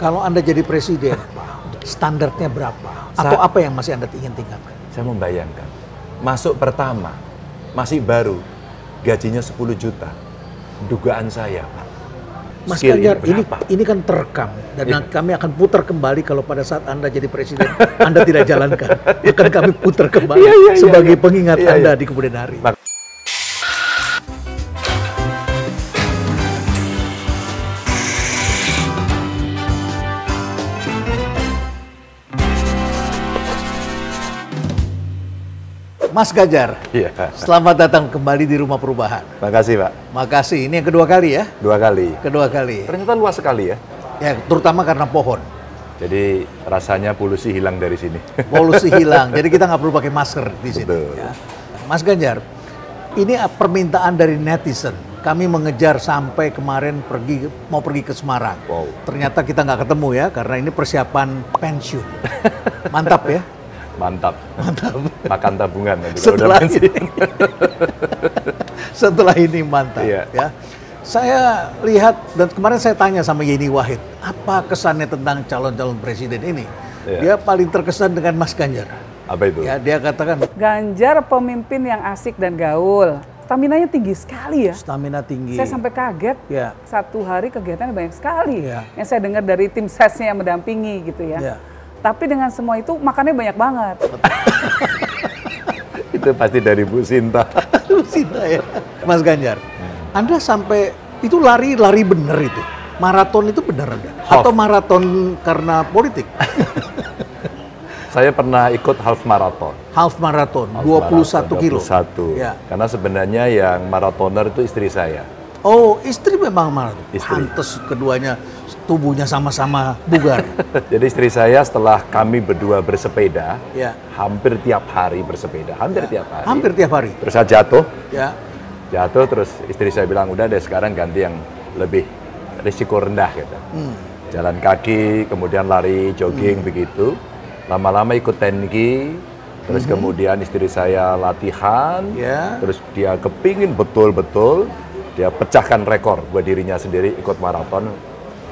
Kalau Anda jadi presiden, standarnya berapa? Atau apa yang masih Anda ingin tingkatkan? Saya membayangkan, masuk pertama, masih baru, gajinya 10 juta. Dugaan saya, Pak. Mas Ganjar, ini kan terekam. Dan kami akan putar kembali kalau pada saat Anda jadi presiden, Anda tidak jalankan. Akan kami putar kembali sebagai pengingat Anda di kemudian hari. Mas Ganjar, selamat datang kembali di Rumah Perubahan. Makasih, Pak. Makasih. Ini yang kedua kali ya? Dua kali. Kedua kali. Ternyata luas sekali ya? Ya, terutama karena pohon. Jadi rasanya polusi hilang dari sini. Polusi hilang, jadi kita nggak perlu pakai masker di sini. Ya. Mas Ganjar, ini permintaan dari netizen. Kami mengejar sampai kemarin mau pergi ke Semarang. Wow. Ternyata kita nggak ketemu ya, karena ini persiapan pensiun. Mantap ya? Mantap. Mantap. Makan tabungan. Setelah ini mantap. Iya. Ya. Saya lihat dan kemarin saya tanya sama Yeni Wahid, apa kesannya tentang calon-calon presiden ini? Iya. Dia paling terkesan dengan Mas Ganjar. Apa itu? Ya, dia katakan Ganjar pemimpin yang asik dan gaul. Staminanya tinggi sekali ya. Stamina tinggi. Saya sampai kaget. Ya. Satu hari kegiatannya banyak sekali. Ya. Yang saya dengar dari tim sesnya yang mendampingi gitu ya. Ya. Tapi dengan semua itu makannya banyak banget. Itu pasti dari Bu Sinta. Bu Sinta ya. Mas Ganjar, Anda sampai itu lari bener itu. Maraton itu bener Anda? Atau maraton karena politik? Saya pernah ikut half marathon. Half maraton, 21 kilo. 21. Ya. Karena sebenarnya yang maratoner itu istri saya. Oh, istri memang maraton. Istri. Pantes keduanya tubuhnya sama-sama bugar. Jadi istri saya setelah kami berdua bersepeda, Ya. hampir tiap hari bersepeda, hampir tiap hari. Hampir tiap hari. Terus saya jatuh, Ya. terus istri saya bilang udah deh sekarang ganti yang lebih risiko rendah gitu. Jalan kaki, kemudian lari, jogging begitu. Lama-lama ikut tenki, terus kemudian istri saya latihan, Ya. terus dia kepingin betul-betul, dia pecahkan rekor buat dirinya sendiri ikut maraton.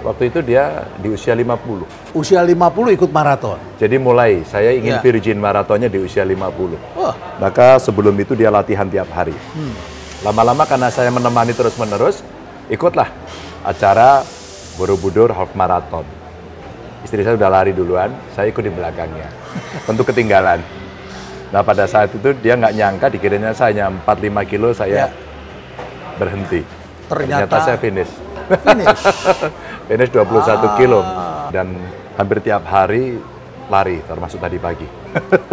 Waktu itu dia di usia 50. Usia 50 ikut maraton. Jadi mulai saya ingin Ya. virgin maratonnya di usia 50. Wah. Maka sebelum itu dia latihan tiap hari. Lama-lama karena saya menemani terus-menerus, ikutlah acara Borobudur Half Marathon. Istri saya udah lari duluan, saya ikut di belakangnya. Tentu ketinggalan. Nah pada saat itu dia nggak nyangka dikiranya saya hanya 4-5 kilo saya berhenti. Ternyata saya finish. Finish 21 kilo. Dan hampir tiap hari lari, termasuk tadi pagi.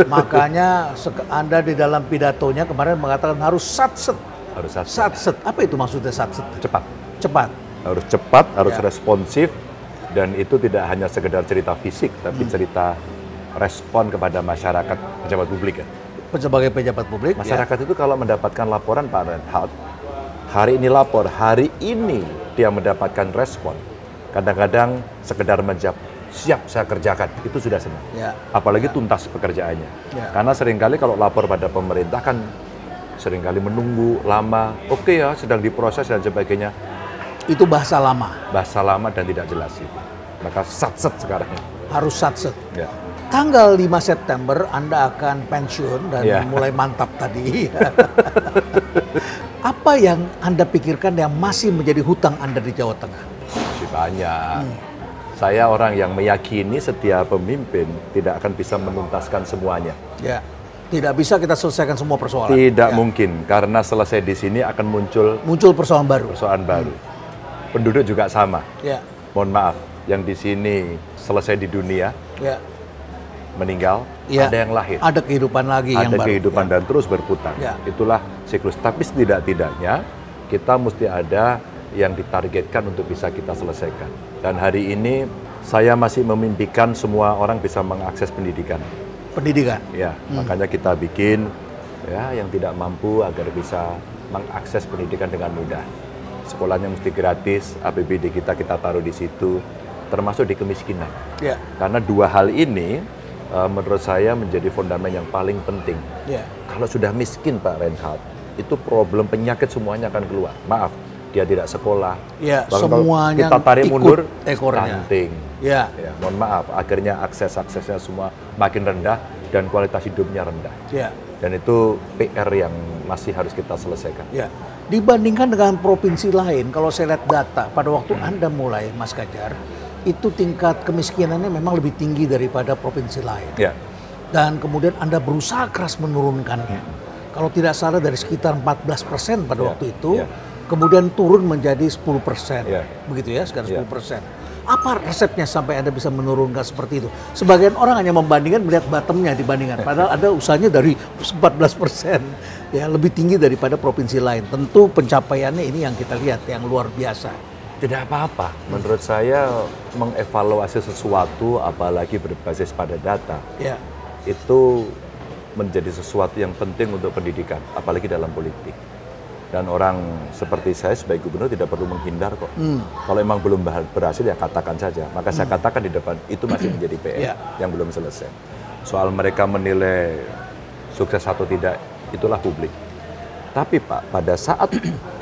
Makanya Anda di dalam pidatonya kemarin mengatakan harus satset. Harus Satset. Apa itu maksudnya satset? cepat. Cepat. Harus cepat, harus Ya. responsif, dan itu tidak hanya sekedar cerita fisik, tapi cerita respon kepada masyarakat, pejabat publik ya. Sebagai pejabat publik. Masyarakat itu kalau mendapatkan laporan Pak Reinhardt, hari ini lapor, hari ini dia mendapatkan respon. Kadang-kadang sekedar menjawab, siap saya kerjakan, itu sudah senang. Ya. Apalagi tuntas pekerjaannya. Ya. Karena seringkali kalau lapor pada pemerintah kan seringkali menunggu lama, oke ya sedang diproses dan sebagainya. Itu bahasa lama. Bahasa lama dan tidak jelas itu. Maka satset sekarang. Harus satset. Ya. Tanggal 5 September Anda akan pensiun dan Ya. mulai mantap tadi. Apa yang Anda pikirkan yang masih menjadi hutang Anda di Jawa Tengah? Masih banyak. Saya orang yang meyakini setiap pemimpin tidak akan bisa menuntaskan semuanya. Ya. Tidak bisa kita selesaikan semua persoalan. Tidak Ya. mungkin, karena selesai di sini akan Muncul persoalan baru. persoalan baru. Penduduk juga sama. Ya. Mohon maaf, yang di sini selesai di dunia, Ya. meninggal, Ya. ada yang lahir. Ada kehidupan lagi yang Ada baru. kehidupan Ya. dan terus berputar. Ya. Itulah siklus. Tapi setidak-tidaknya kita mesti ada yang ditargetkan untuk bisa kita selesaikan. Dan hari ini saya masih memimpikan semua orang bisa mengakses pendidikan. Pendidikan. Ya, makanya kita bikin ya yang tidak mampu agar bisa mengakses pendidikan dengan mudah. Sekolahnya mesti gratis, APBD kita taruh di situ, termasuk di kemiskinan. Ya. Karena dua hal ini menurut saya menjadi fondamen yang paling penting. Ya. Kalau sudah miskin Pak Reinhardt, itu problem penyakit semuanya akan keluar. Maaf, dia tidak sekolah. Ya, Bahkan kalau semuanya kita tarik ikut mundur, ekornya. stunting. Ya. Ya, mohon maaf, akhirnya aksesnya semua makin rendah dan kualitas hidupnya rendah. Ya. Dan itu PR yang masih harus kita selesaikan. Ya. Dibandingkan dengan provinsi lain, kalau saya lihat data pada waktu Anda mulai, Mas Ganjar, itu tingkat kemiskinannya memang lebih tinggi daripada provinsi lain. Ya. Dan kemudian Anda berusaha keras menurunkannya. Kalau tidak salah dari sekitar 14% pada waktu itu, kemudian turun menjadi 10%. Begitu ya, sekitar 10%. Apa resepnya sampai Anda bisa menurunkan seperti itu? Sebagian orang hanya membandingkan melihat bottomnya dibandingkan. Padahal ada usahanya dari 14%. Ya, lebih tinggi daripada provinsi lain. Tentu pencapaiannya ini yang kita lihat, yang luar biasa. Tidak apa-apa. Menurut saya mengevaluasi sesuatu apalagi berbasis pada data. Ya. Itu menjadi sesuatu yang penting untuk pendidikan, apalagi dalam politik. Dan orang seperti saya sebagai gubernur tidak perlu menghindar kok. Kalau emang belum berhasil ya katakan saja. Maka saya katakan di depan, itu masih menjadi PR yang belum selesai. Soal mereka menilai sukses atau tidak, itulah publik. Tapi Pak, pada saat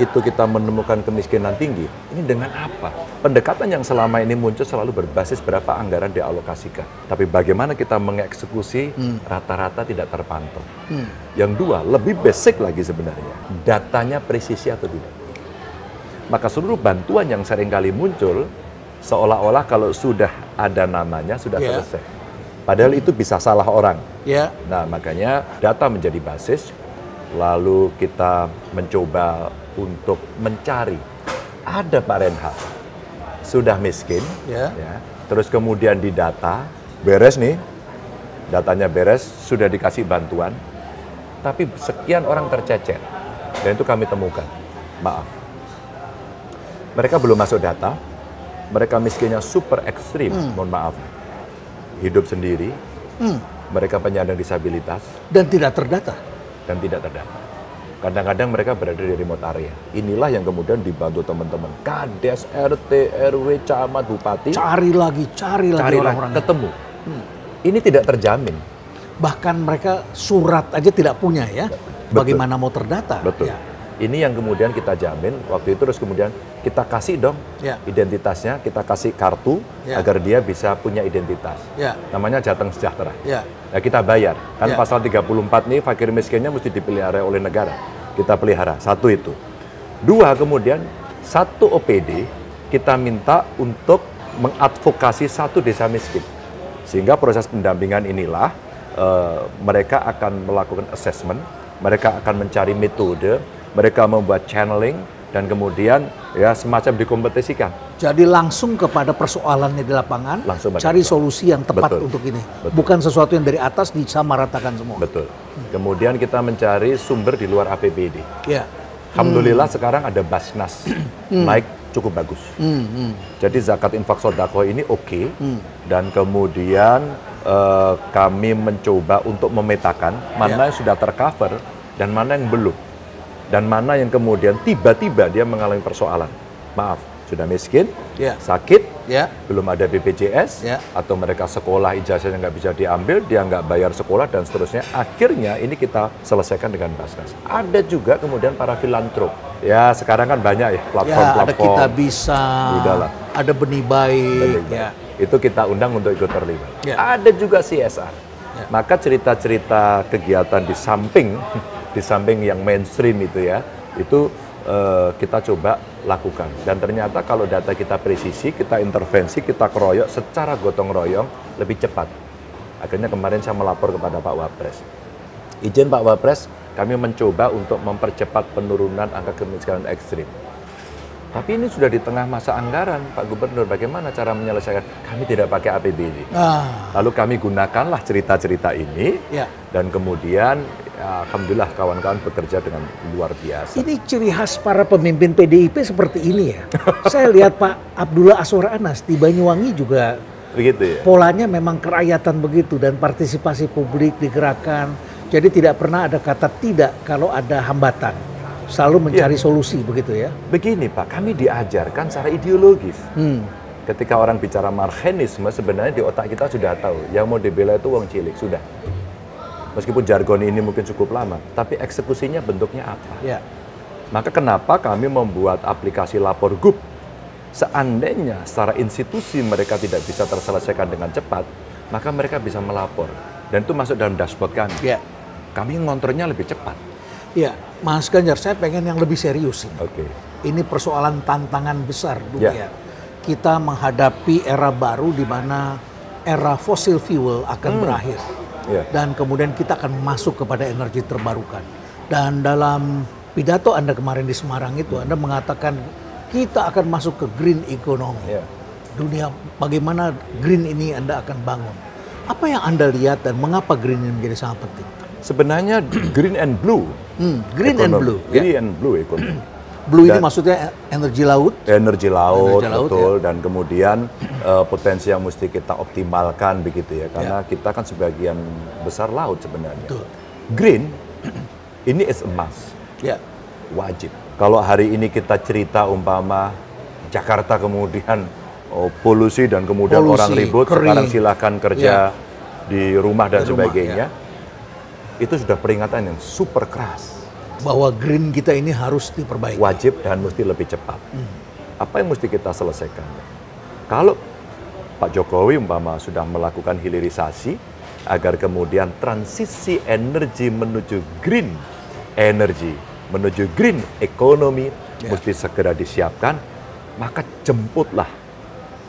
itu kita menemukan kemiskinan tinggi, ini dengan apa? Pendekatan yang selama ini muncul selalu berbasis berapa anggaran dialokasikan. Tapi bagaimana kita mengeksekusi rata-rata tidak terpantau. Yang dua, lebih basic lagi sebenarnya, datanya presisi atau tidak. Maka seluruh bantuan yang seringkali muncul, seolah-olah kalau sudah ada namanya, sudah selesai. Padahal itu bisa salah orang. Nah, makanya data menjadi basis. Lalu kita mencoba untuk mencari, ada Pak Reinhardt, sudah miskin, ya, terus kemudian didata, beres nih, datanya beres, sudah dikasih bantuan, tapi sekian orang tercecer, dan itu kami temukan, maaf. Mereka belum masuk data, mereka miskinnya super ekstrim, mohon maaf, hidup sendiri, mereka penyandang disabilitas. Dan tidak terdata. Dan tidak terdata. Kadang-kadang mereka berada di remote area. Inilah yang kemudian dibantu teman-teman Kades, RT, RW, camat, bupati. Cari lagi orang-orangnya. Ketemu. Ini tidak terjamin. Bahkan mereka surat aja tidak punya ya. Betul. Bagaimana mau terdata? Betul. Ya. Ini yang kemudian kita jamin waktu itu, terus kemudian kita kasih dong identitasnya, kita kasih kartu agar dia bisa punya identitas. Namanya Jateng Sejahtera. Nah, kita bayar. Kan pasal 34 nih fakir miskinnya mesti dipelihara oleh negara. Kita pelihara. Satu itu. Dua, kemudian satu OPD kita minta untuk mengadvokasi satu desa miskin. Sehingga proses pendampingan inilah mereka akan melakukan assessment, mereka akan mencari metode, mereka membuat channeling, dan kemudian ya semacam dikompetisikan. Jadi langsung kepada persoalannya di lapangan, cari solusi yang tepat untuk ini. Bukan sesuatu yang dari atas disamaratakan semua. Betul. Kemudian kita mencari sumber di luar APBD. Alhamdulillah sekarang ada Basnas, naik cukup bagus. Jadi zakat infak sodako ini oke. Dan kemudian kami mencoba untuk memetakan mana yang sudah tercover dan mana yang belum. Dan mana yang kemudian tiba-tiba dia mengalami persoalan. Maaf, sudah miskin, sakit, belum ada BPJS, atau mereka sekolah ijazahnya nggak bisa diambil, dia nggak bayar sekolah, dan seterusnya. Akhirnya ini kita selesaikan dengan Basnas. Ada juga kemudian para filantrop. Ya, sekarang kan banyak ya platform-platform. Ada Kita Bisa, ada Benih Baik. Itu kita undang untuk ikut terlibat. Ada juga CSR. Maka cerita-cerita kegiatan di samping yang mainstream itu ya, itu kita coba lakukan. Dan ternyata kalau data kita presisi, kita intervensi, kita keroyok secara gotong royong lebih cepat. Akhirnya kemarin saya melapor kepada Pak Wapres. Izin Pak Wapres, kami mencoba untuk mempercepat penurunan angka kemiskinan ekstrim. Tapi ini sudah di tengah masa anggaran, Pak Gubernur. Bagaimana cara menyelesaikan? Kami tidak pakai APBD. Lalu kami gunakanlah cerita-cerita ini, dan kemudian alhamdulillah kawan-kawan bekerja dengan luar biasa. Ini ciri khas para pemimpin PDIP seperti ini ya. Saya lihat Pak Abdullah Azwar Anas di Banyuwangi juga begitu ya. Polanya memang kerakyatan begitu, dan partisipasi publik digerakkan. Jadi tidak pernah ada kata tidak kalau ada hambatan. Selalu mencari solusi begitu ya. Begini Pak, kami diajarkan secara ideologis. Ketika orang bicara marxisme, sebenarnya di otak kita sudah tahu yang mau dibela itu wong cilik, sudah. Meskipun jargon ini mungkin cukup lama, tapi eksekusinya bentuknya apa? Maka kenapa kami membuat aplikasi Lapor Gub Seandainya secara institusi mereka tidak bisa terselesaikan dengan cepat, maka mereka bisa melapor. Dan itu masuk dalam dashboard kami. Ya. Kami ngontrolnya lebih cepat. Ya, Mas Ganjar, saya pengen yang lebih serius ini. Oke. Ini persoalan tantangan besar dunia. Ya. Kita menghadapi era baru di mana era fossil fuel akan berakhir. Ya. Dan kemudian kita akan masuk kepada energi terbarukan. Dan dalam pidato Anda kemarin di Semarang itu, Anda mengatakan kita akan masuk ke green economy. Ya. Dunia, bagaimana green ini Anda akan bangun. Apa yang Anda lihat dan mengapa green ini menjadi sangat penting? Sebenarnya green and blue. Green and blue. Green and blue ekonomi. Blue ini maksudnya energi laut? Energi laut, betul. Ya. Dan kemudian potensi yang mesti kita optimalkan begitu ya. Karena kita kan sebagian besar laut sebenarnya. Betul. Green, ini is a must. Ya. Wajib. Kalau hari ini kita cerita umpama Jakarta kemudian polusi dan kemudian orang ribut, kering. sekarang silakan kerja di rumah dan sebagainya. Itu sudah peringatan yang super keras. Bahwa green kita ini harus diperbaiki. Wajib dan mesti lebih cepat. Apa yang mesti kita selesaikan? Kalau Pak Jokowi umpama sudah melakukan hilirisasi agar kemudian transisi energi menuju green energy, menuju green economy mesti segera disiapkan, maka jemputlah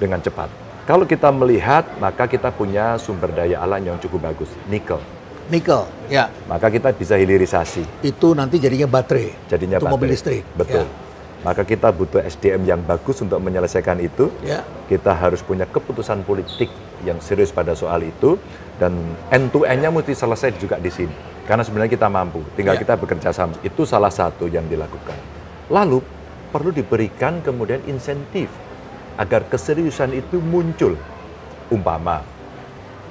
dengan cepat. Kalau kita melihat, maka kita punya sumber daya alam yang cukup bagus, nikel. Nikel, ya. Maka kita bisa hilirisasi. Itu nanti jadinya baterai. Jadinya untuk baterai. mobil listrik. Betul. Maka kita butuh SDM yang bagus untuk menyelesaikan itu. Ya. Kita harus punya keputusan politik yang serius pada soal itu. Dan end to end-nya mesti selesai juga di sini. Karena sebenarnya kita mampu, tinggal kita bekerja sama. Itu salah satu yang dilakukan. Lalu perlu diberikan kemudian insentif agar keseriusan itu muncul. Umpama,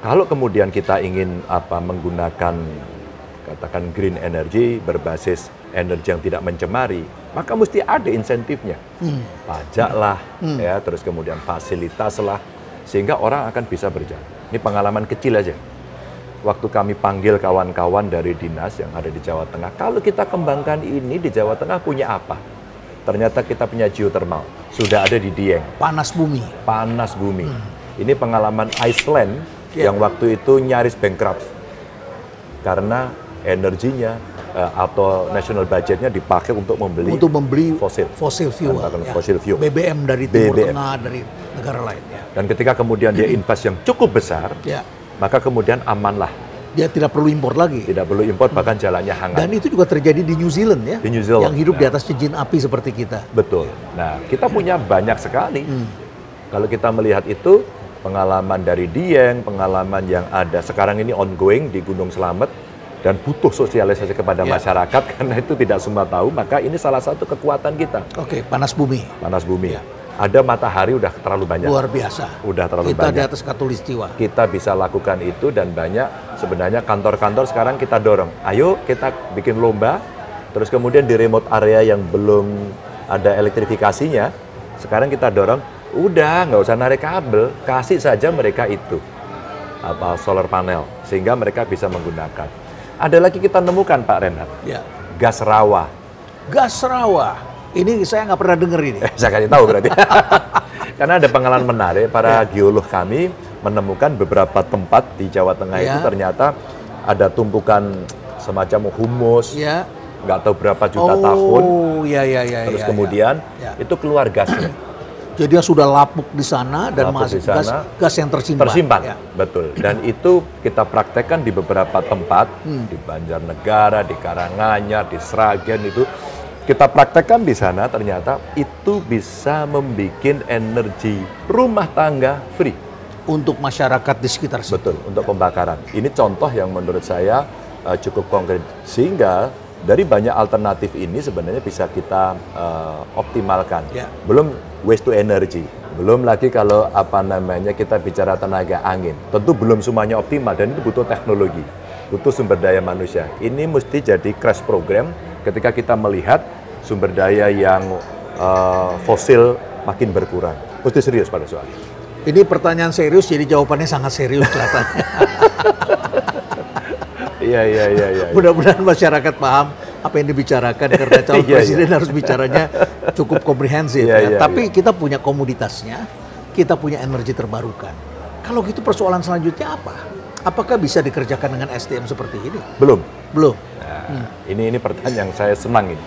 kalau kemudian kita ingin menggunakan katakan green energy berbasis energi yang tidak mencemari, maka mesti ada insentifnya. Pajak lah, ya, terus kemudian fasilitas lah, sehingga orang akan bisa berjalan. Ini pengalaman kecil aja. Waktu kami panggil kawan-kawan dari dinas yang ada di Jawa Tengah, kalau kita kembangkan ini di Jawa Tengah punya apa? Ternyata kita punya geothermal, sudah ada di Dieng. Panas bumi. Panas bumi. Ini pengalaman Iceland yang waktu itu nyaris bankrupt karena energinya atau national budgetnya dipakai untuk membeli fossil fuel, fossil fuel. BBM dari Timur Tengah, dari negara lain. Ya. Dan ketika kemudian dia invest yang cukup besar, maka kemudian amanlah. Dia tidak perlu impor lagi. Tidak perlu impor, bahkan jalannya hangat. Dan itu juga terjadi di New Zealand ya. Di New Zealand. Yang hidup di atas cincin api seperti kita. Betul. Nah, kita punya banyak sekali. Kalau kita melihat itu, pengalaman dari Dieng, pengalaman yang ada sekarang ini ongoing di Gunung Slamet, dan butuh sosialisasi kepada masyarakat karena itu tidak semua tahu, maka ini salah satu kekuatan kita. Oke, panas bumi. Panas bumi. Ada matahari udah terlalu banyak. Luar biasa. Udah terlalu kita banyak. Di atas khatulistiwa. Kita bisa lakukan itu dan banyak sebenarnya kantor-kantor sekarang kita dorong. Ayo kita bikin lomba, terus kemudian di remote area yang belum ada elektrifikasinya, sekarang kita dorong, udah nggak usah narik kabel, kasih saja mereka itu solar panel sehingga mereka bisa menggunakan. Ada lagi kita nemukan Pak Renhat, gas rawa. Gas rawa, ini saya nggak pernah dengar ini. Saya kasih tahu berarti. Karena ada pengalaman menarik, para geolog kami menemukan beberapa tempat di Jawa Tengah itu ternyata ada tumpukan semacam humus, nggak tahu berapa juta tahun. Terus kemudian itu keluar gasnya. Jadi dia sudah lapuk di sana dan masih gas yang tersimpan. Tersimpan, betul. Dan itu kita praktekkan di beberapa tempat, di Banjarnegara, di Karanganyar, di Sragen itu. Kita praktekkan di sana, ternyata itu bisa membuat energi rumah tangga free. Untuk masyarakat di sekitar situ. Betul, untuk pembakaran. Ini contoh yang menurut saya cukup konkret. Sehingga dari banyak alternatif ini sebenarnya bisa kita optimalkan. Belum waste to energy. Belum lagi kalau kita bicara tenaga angin. Tentu belum semuanya optimal dan itu butuh teknologi. Butuh sumber daya manusia. Ini mesti jadi crash program ketika kita melihat sumber daya yang fosil makin berkurang. Mesti serius pada soal ini. Ini pertanyaan serius, jadi jawabannya sangat serius kelihatannya. Iya. Mudah-mudahan masyarakat paham apa yang dibicarakan karena calon presiden harus bicaranya cukup komprehensif. Tapi kita punya komoditasnya, kita punya energi terbarukan. Kalau gitu persoalan selanjutnya apa? Apakah bisa dikerjakan dengan SDM seperti ini? Belum. Nah, ini pertanyaan yang saya senang ini.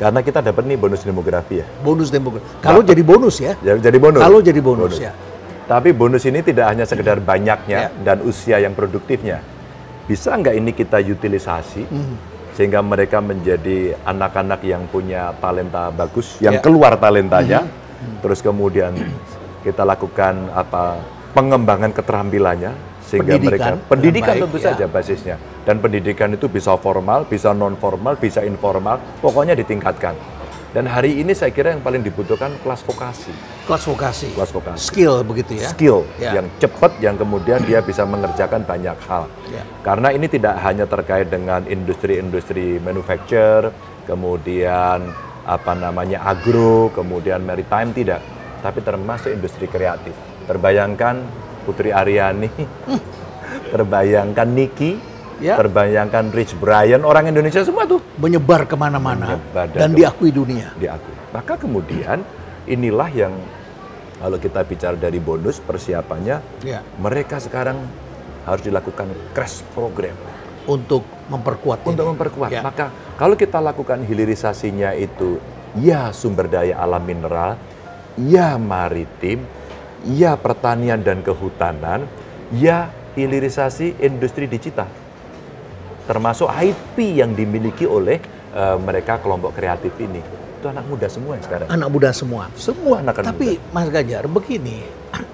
Karena kita dapat nih bonus demografi ya. Bonus demografi. Kalau jadi bonus ya. Jadi bonus. Kalau jadi bonus ya. Tapi bonus ini tidak hanya sekedar banyaknya dan usia yang produktifnya. Bisa nggak ini kita utilisasi sehingga mereka menjadi anak-anak yang punya talenta bagus, yang keluar talentanya, terus kemudian kita lakukan pengembangan keterampilannya sehingga pendidikan tentu saja basisnya, dan pendidikan itu bisa formal, bisa non formal, bisa informal, pokoknya ditingkatkan. Dan hari ini saya kira yang paling dibutuhkan kelas vokasi. Kelas vokasi. Skill begitu ya. Skill yang cepat, yang kemudian dia bisa mengerjakan banyak hal. Karena ini tidak hanya terkait dengan industri-industri manufacture, kemudian agro, kemudian maritime, tidak. Tapi termasuk industri kreatif. Terbayangkan Putri Aryani, terbayangkan Niki, terbayangkan Rich Brian, orang Indonesia semua tuh menyebar kemana-mana dan diakui dunia. Diakui. Maka kemudian inilah yang kalau kita bicara dari bonus persiapannya, mereka sekarang harus dilakukan crash program untuk memperkuat. Maka kalau kita lakukan hilirisasinya itu, ya sumber daya alam mineral, ya maritim, ya pertanian dan kehutanan, ya hilirisasi industri digital. Termasuk IP yang dimiliki oleh mereka kelompok kreatif ini. Itu anak muda semua sekarang. Anak muda semua. Semua anak muda. Tapi Mas Ganjar, begini,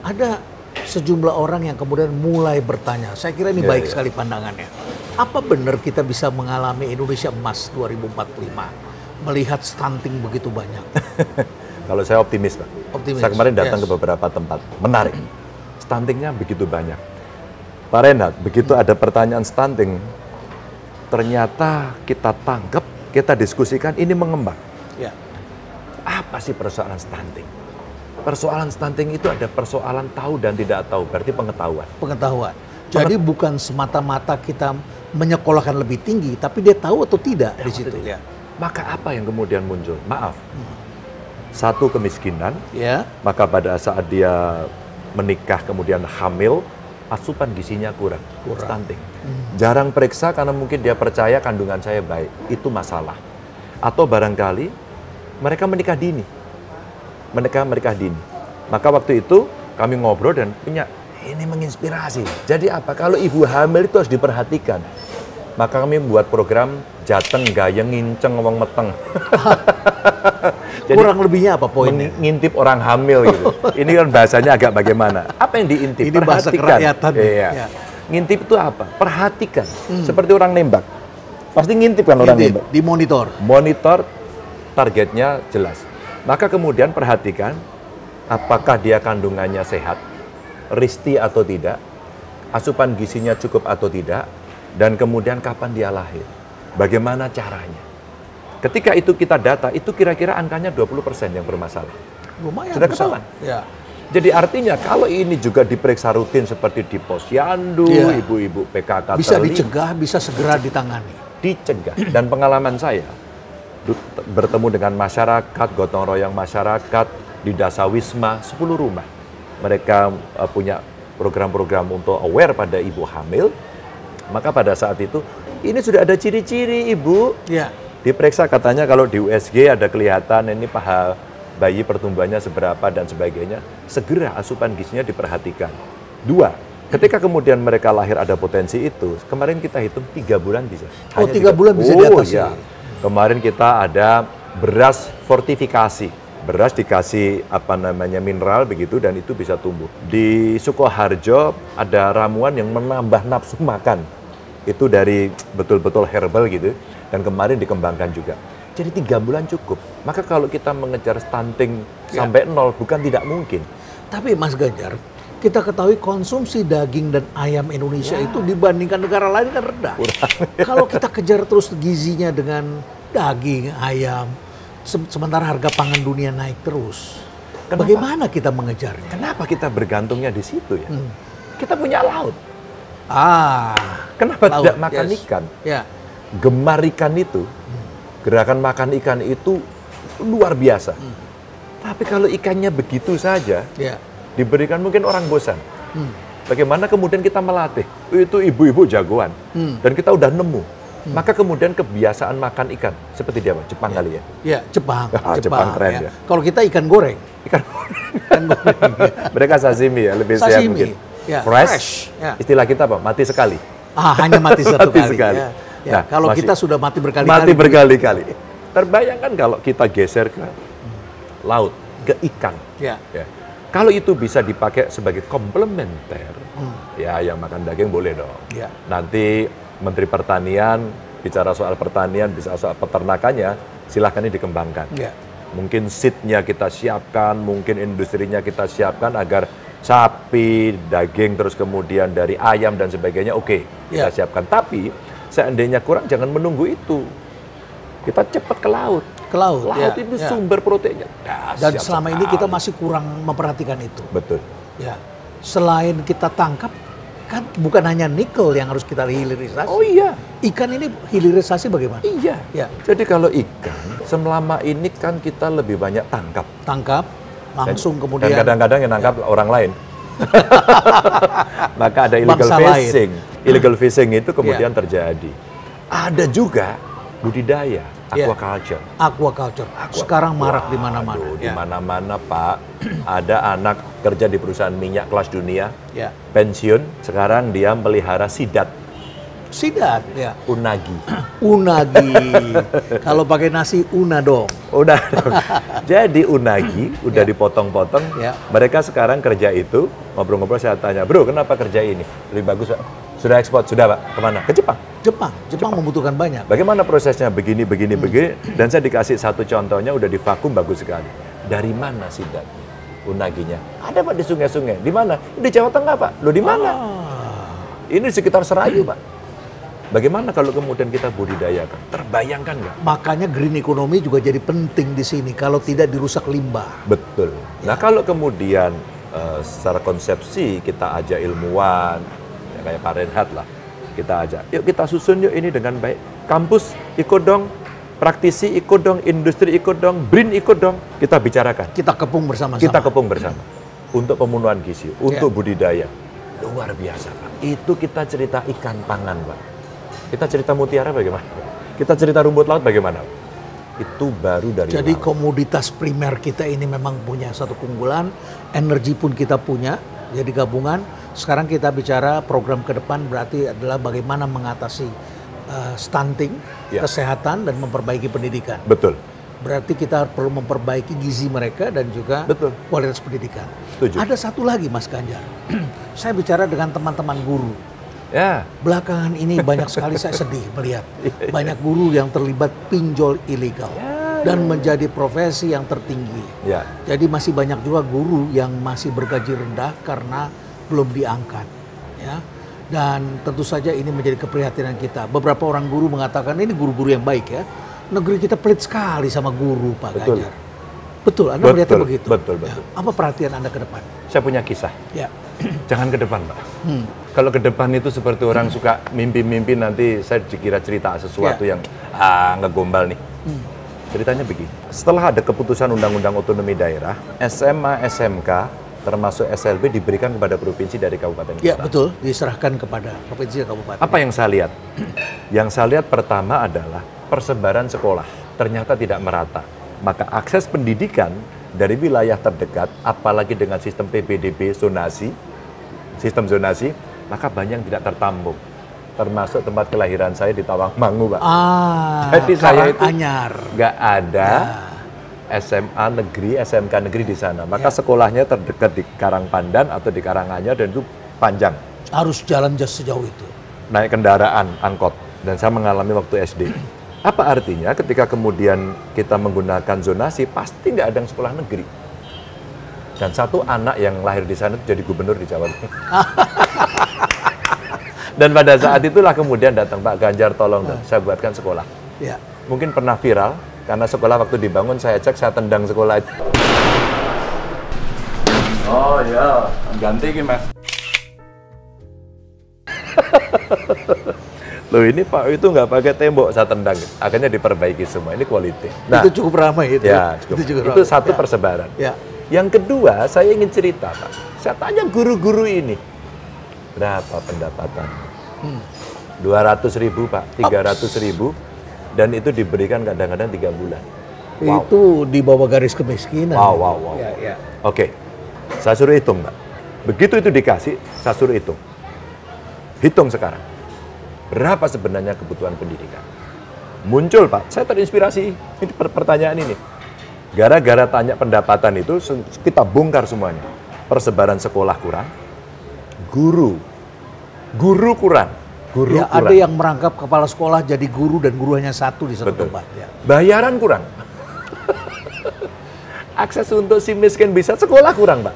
ada sejumlah orang yang kemudian mulai bertanya, saya kira ini baik sekali pandangannya. Apa benar kita bisa mengalami Indonesia emas 2045 melihat stunting begitu banyak? Kalau saya optimis, Pak. Saya kemarin datang ke beberapa tempat. Menarik. Stuntingnya begitu banyak. Pak Renat, begitu ada pertanyaan stunting, ternyata kita tangkap, kita diskusikan, ini mengembang. Apa sih persoalan stunting? Persoalan stunting itu ada persoalan tahu dan tidak tahu, berarti pengetahuan. Jadi bukan semata-mata kita menyekolahkan lebih tinggi, tapi dia tahu atau tidak di situ. Maka apa yang kemudian muncul? Maaf. Satu, kemiskinan, maka pada saat dia menikah kemudian hamil, asupan gizinya kurang. Stunting. Jarang periksa karena mungkin dia percaya kandungan saya baik, itu masalah. Atau barangkali mereka menikah dini. Maka waktu itu kami ngobrol dan punya, ini menginspirasi. Jadi apa? Kalau ibu hamil itu harus diperhatikan. Maka kami membuat program Jateng Gayeng Nginceng Wong Meteng. Jadi, kurang lebihnya apa poinnya? Ngintip orang hamil gitu. Ini kan bahasanya agak bagaimana? Apa yang diintip? Ini bahasa kerakyatan. Ngintip itu apa? Perhatikan. Seperti orang nembak. Pasti ngintip kan orang nembak. Dimonitor. Monitor, targetnya jelas. Maka kemudian perhatikan apakah dia kandungannya sehat, risti atau tidak, asupan gizinya cukup atau tidak, dan kemudian kapan dia lahir. Bagaimana caranya? Ketika itu kita data, itu kira-kira angkanya 20% yang bermasalah. Lumayan sudah ketahuan. Jadi artinya kalau ini juga diperiksa rutin seperti di posyandu, ibu-ibu PKK bisa dicegah, bisa segera ditangani. Dicegah. Dan pengalaman saya bertemu dengan masyarakat, gotong royong masyarakat di Dasawisma 10 rumah. Mereka punya program-program untuk aware pada ibu hamil. Maka pada saat itu ini sudah ada ciri-ciri ibu. Diperiksa katanya kalau di USG ada kelihatan ini paha bayi pertumbuhannya seberapa dan sebagainya, segera asupan gizinya diperhatikan. 2, ketika kemudian mereka lahir ada potensi itu, kemarin kita hitung 3 bulan bisa. Oh, 3 bulan bisa diatasi. Kemarin kita ada beras fortifikasi. Beras dikasih mineral begitu dan itu bisa tumbuh. Di Sukoharjo ada ramuan yang menambah nafsu makan. Itu dari betul-betul herbal gitu. Dan kemarin dikembangkan juga. Jadi 3 bulan cukup. Maka kalau kita mengejar stunting sampai 0 bukan tidak mungkin. Tapi Mas Ganjar, kita ketahui konsumsi daging dan ayam Indonesia itu dibandingkan negara lain kan rendah. Kalau kita kejar terus gizinya dengan daging, ayam, sementara harga pangan dunia naik terus. Bagaimana kita mengejarnya? Kenapa kita bergantungnya di situ ya? Kita punya laut. Kenapa tidak makan ikan? gemar ikan itu, gerakan makan ikan itu luar biasa. Tapi kalau ikannya begitu saja, diberikan mungkin orang bosan. Bagaimana kemudian kita melatih? Itu ibu-ibu jagoan. Dan kita udah nemu. Maka kemudian kebiasaan makan ikan. Seperti dia, Pak? Jepang kali ya? Ya, Jepang. Jepang keren ya. Kalau kita ikan goreng. Ikan goreng. Mereka sashimi ya, lebih sehat mungkin. Fresh. Istilah kita apa? Mati sekali. Hanya mati satu mati sekali. Nah, kalau kita sudah mati berkali-kali. Mati berkali-kali. Terbayangkan kalau kita geser ke laut, ke ikan. Ya. Kalau itu bisa dipakai sebagai komplementer, ya yang makan daging boleh dong. Nanti Menteri Pertanian bicara soal pertanian, bisa soal peternakannya, silahkan ini dikembangkan. Mungkin seednya kita siapkan, mungkin industrinya kita siapkan agar sapi, daging, terus kemudian dari ayam dan sebagainya, kita siapkan. Tapi seandainya kurang, jangan menunggu itu. Kita cepat ke laut. Laut itu sumber proteinnya. Dan selama ini kita masih kurang memperhatikan itu. Betul. Ya. Selain kita tangkap, kan bukan hanya nikel yang harus kita hilirisasi. Oh iya. Ikan ini hilirisasi bagaimana? Iya. Jadi kalau ikan, selama ini kan kita lebih banyak tangkap, langsung kemudian. Dan kadang-kadang yang nangkap orang lain. Maka ada illegal fishing. Illegal fishing itu kemudian terjadi. Ada juga budidaya, aquaculture. Sekarang marak di mana-mana. Di mana-mana, Pak. Ada anak kerja di perusahaan minyak kelas dunia, pensiun, sekarang dia pelihara sidat. Sidat, Unagi. Kalau pakai nasi, unadong. Jadi unagi, udah dipotong-potong. Mereka sekarang kerja itu, ngobrol-ngobrol saya tanya, bro, kenapa kerja ini? Lebih bagus, Pak. Sudah ekspor, sudah Pak. Kemana? Ke Jepang. Jepang membutuhkan banyak. Bagaimana prosesnya? Begini. Dan saya dikasih satu contohnya, udah divakum, bagus sekali. Dari mana sidatnya? Unaginya? Ada Pak di sungai-sungai. Di mana? Di Jawa Tengah Pak. Loh di mana? Ini di sekitar Serayu Pak. Bagaimana kalau kemudian kita budidayakan? Terbayangkan nggak? Makanya green economy juga jadi penting di sini. Kalau tidak dirusak limbah. Betul. Nah kalau kemudian secara konsepsi kita ajak ilmuwan, ya kayak Pak Reinhardt lah, kita ajak. Yuk kita susun yuk ini dengan baik. Kampus ikut dong, praktisi ikut dong, industri ikut dong, BRIN ikut dong. Kita bicarakan. Kita kepung bersama-sama. Kita kepung bersama. Untuk pemenuhan gizi, untuk budidaya. Luar biasa Pak. Itu kita cerita ikan pangan Pak. Kita cerita mutiara bagaimana? Kita cerita rumput laut bagaimana? Itu baru dari Jadi laut. Komoditas primer kita ini memang punya satu keunggulan, energi pun kita punya, jadi gabungan. Sekarang kita bicara program ke depan berarti adalah bagaimana mengatasi stunting, kesehatan, dan memperbaiki pendidikan. Betul. Berarti kita perlu memperbaiki gizi mereka dan juga kualitas pendidikan. Setuju. Ada satu lagi Mas Ganjar, saya bicara dengan teman-teman guru. Belakangan ini banyak sekali saya sedih melihat banyak guru yang terlibat pinjol ilegal dan menjadi profesi yang tertinggi. Jadi masih banyak juga guru yang masih bergaji rendah karena belum diangkat. Dan tentu saja ini menjadi keprihatinan kita. Beberapa orang guru mengatakan ini guru-guru yang baik ya. Negeri kita pelit sekali sama guru Pak Ganjar. Betul, Anda melihatnya begitu? Betul. Apa perhatian Anda ke depan? Saya punya kisah. Jangan ke depan, Pak. Kalau ke depan itu seperti orang suka mimpi-mimpi nanti saya dikira cerita sesuatu yang ngegombal nih. Ceritanya begini. Setelah ada keputusan Undang-Undang Otonomi Daerah, SMA, SMK, termasuk SLB diberikan kepada provinsi dari kabupaten kota. Ya, betul. Diserahkan kepada provinsi dan kabupaten. Apa yang saya lihat? Yang saya lihat pertama adalah persebaran sekolah. Ternyata tidak merata. Maka akses pendidikan dari wilayah terdekat, apalagi dengan sistem PPDB sistem zonasi, maka banyak yang tidak tertampung. Termasuk tempat kelahiran saya di Tawangmangu, Pak. Jadi saya itu nggak ada SMA negeri, SMK negeri di sana. Maka sekolahnya terdekat di Karangpandan atau di Karanganyar dan itu panjang. Harus jalan sejauh itu. Naik kendaraan, angkot. Dan saya mengalami waktu SD. Apa artinya ketika kemudian kita menggunakan zonasi, pasti nggak ada yang sekolah negeri. Dan satu anak yang lahir di sana jadi gubernur di Jawa Tengah. Dan pada saat itulah kemudian datang Pak Ganjar, tolong dong, saya buatkan sekolah. Mungkin pernah viral, karena sekolah waktu dibangun, saya cek, saya tendang sekolah itu. Oh iya, ganti ini Mas. Loh ini Pak itu nggak pakai tembok, saya tendang. Akhirnya diperbaiki semua, ini quality. Nah, itu cukup ramai itu. Ya, itu satu persebaran. Ya. Yang kedua, saya ingin cerita Pak. Saya tanya guru-guru ini, berapa pendapatan? 200.000 Pak, 300.000, dan itu diberikan kadang-kadang 3 bulan. Wow. Itu di bawah garis kemiskinan. Wow. Ya. Oke, saya suruh hitung Pak. Begitu itu dikasih, saya suruh hitung. Hitung sekarang. Berapa sebenarnya kebutuhan pendidikan? Muncul Pak, saya terinspirasi, ini pertanyaan ini. Gara-gara tanya pendapatan itu, kita bongkar semuanya. Persebaran sekolah kurang, guru kurang. Ya, ada yang merangkap kepala sekolah jadi guru dan guru hanya satu di satu tempat. Ya. Bayaran kurang. Akses untuk si miskin bisa, sekolah kurang Pak.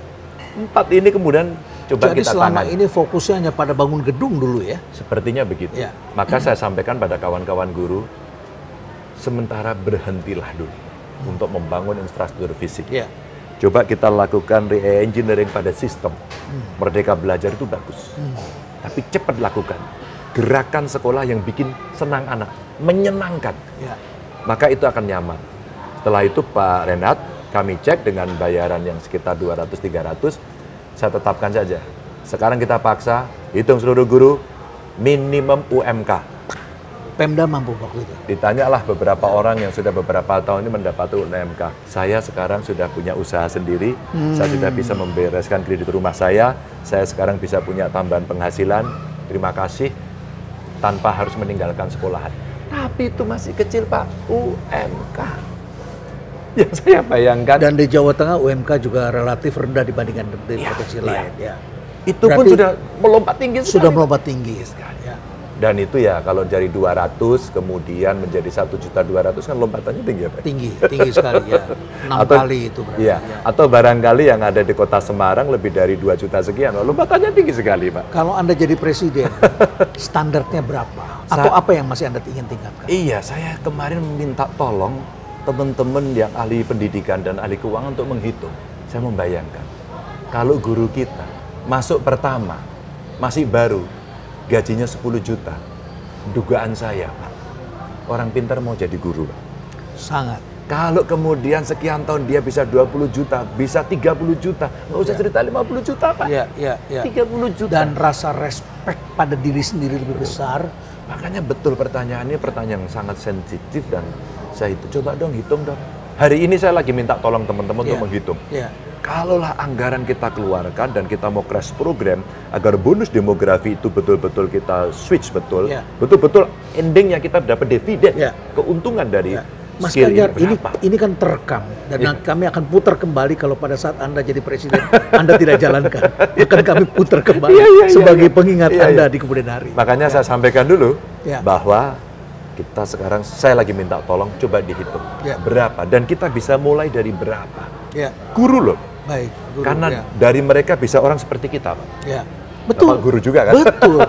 4 ini kemudian coba jadi kita selama tangani. ini fokusnya hanya pada bangun gedung dulu ya? Sepertinya begitu. Ya. Maka saya sampaikan pada kawan-kawan guru, sementara berhentilah dulu untuk membangun infrastruktur fisik. Ya. Coba kita lakukan re-engineering pada sistem. Merdeka Belajar itu bagus. Tapi cepat lakukan. Gerakan sekolah yang bikin senang anak, menyenangkan. Ya. Maka itu akan nyaman. Setelah itu Pak Renat, kami cek dengan bayaran yang sekitar 200-300, saya tetapkan saja. Sekarang kita paksa, hitung seluruh guru, minimum UMK. Pemda mampu waktu itu? Ditanyalah beberapa orang yang sudah beberapa tahun ini mendapat UMK. Saya sekarang sudah punya usaha sendiri, saya sudah bisa membereskan kredit rumah saya sekarang bisa punya tambahan penghasilan, terima kasih, tanpa harus meninggalkan sekolahan. Tapi itu masih kecil Pak, UMK. Yang saya bayangkan. Dan di Jawa Tengah UMK juga relatif rendah dibandingkan di provinsi lain. Ya. Itu berarti pun sudah melompat tinggi sekali. Sudah melompat tinggi sekali. Ya. Dan itu ya kalau dari 200 kemudian menjadi 1.200.000 kan lompatannya tinggi ya Pak? Tinggi sekali ya. 6 kali itu berarti. Iya. Ya. Atau barangkali yang ada di kota Semarang lebih dari 2 juta sekian, lompatannya tinggi sekali Pak. Kalau Anda jadi presiden, standarnya berapa? Atau apa yang masih Anda ingin tingkatkan? Iya, saya kemarin meminta tolong teman-teman yang ahli pendidikan dan ahli keuangan untuk menghitung. Saya membayangkan, kalau guru kita masuk pertama, masih baru, gajinya 10 juta. Dugaan saya, Pak, orang pintar mau jadi guru, Pak. Sangat. Kalau kemudian sekian tahun dia bisa 20 juta, bisa 30 juta, nggak usah cerita 50 juta, Pak. Iya. 30 juta. Dan rasa respect pada diri sendiri lebih besar. Makanya betul pertanyaannya pertanyaan yang sangat sensitif dan saya itu coba dong hitung dong. Hari ini saya lagi minta tolong teman-teman untuk menghitung. Kalaulah anggaran kita keluarkan dan kita mau crash program agar bonus demografi itu betul-betul kita switch betul, betul-betul endingnya kita dapat dividen, keuntungan dari Mas Ganjar, ini kan terekam dan kami akan putar kembali kalau pada saat Anda jadi presiden Anda tidak jalankan, akan kami putar kembali sebagai pengingat Anda di kemudian hari. Makanya saya sampaikan dulu bahwa kita sekarang saya lagi minta tolong coba dihitung berapa dan kita bisa mulai dari berapa. Guru loh. Baik, guru, karena dari mereka bisa orang seperti kita, Pak. Betul. Bapak guru juga kan? Betul.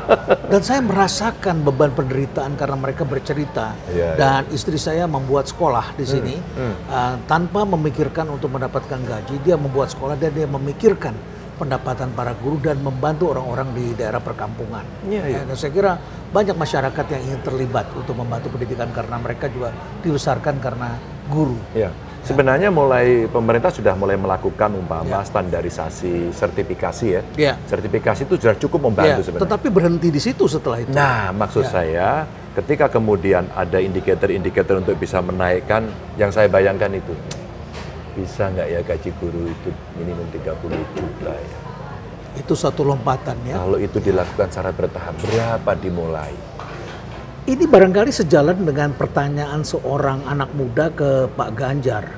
Dan saya merasakan beban penderitaan karena mereka bercerita. Dan istri saya membuat sekolah di sini tanpa memikirkan untuk mendapatkan gaji. Dia membuat sekolah dan dia memikirkan pendapatan para guru dan membantu orang-orang di daerah perkampungan. Dan saya kira banyak masyarakat yang ingin terlibat untuk membantu pendidikan karena mereka juga dibesarkan karena guru. Sebenarnya pemerintah sudah mulai melakukan standarisasi sertifikasi ya. Sertifikasi itu sudah cukup membantu sebenarnya. Tetapi berhenti di situ setelah itu. Nah, maksud saya ketika kemudian ada indikator-indikator untuk bisa menaikkan, yang saya bayangkan itu bisa nggak ya gaji guru itu minimum 30 juta ya. Itu satu lompatan ya. Kalau itu dilakukan secara bertahap, berapa dimulai? Ini barangkali sejalan dengan pertanyaan seorang anak muda ke Pak Ganjar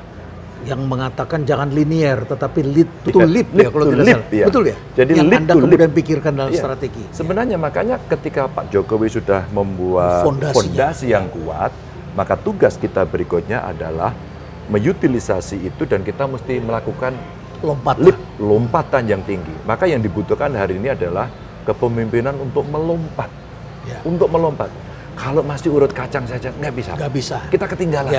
yang mengatakan jangan linear tetapi lead to leap ya kalau tidak salah. Betul ya? Jadi yang Anda kemudian pikirkan dalam strategi. Sebenarnya makanya ketika Pak Jokowi sudah membuat fondasi yang kuat, maka tugas kita berikutnya adalah mengutilisasi itu dan kita mesti melakukan lompatan yang tinggi. Maka yang dibutuhkan hari ini adalah kepemimpinan untuk melompat. Untuk melompat. Kalau masih urut kacang saja, nggak bisa. Nggak bisa. Kita ketinggalan.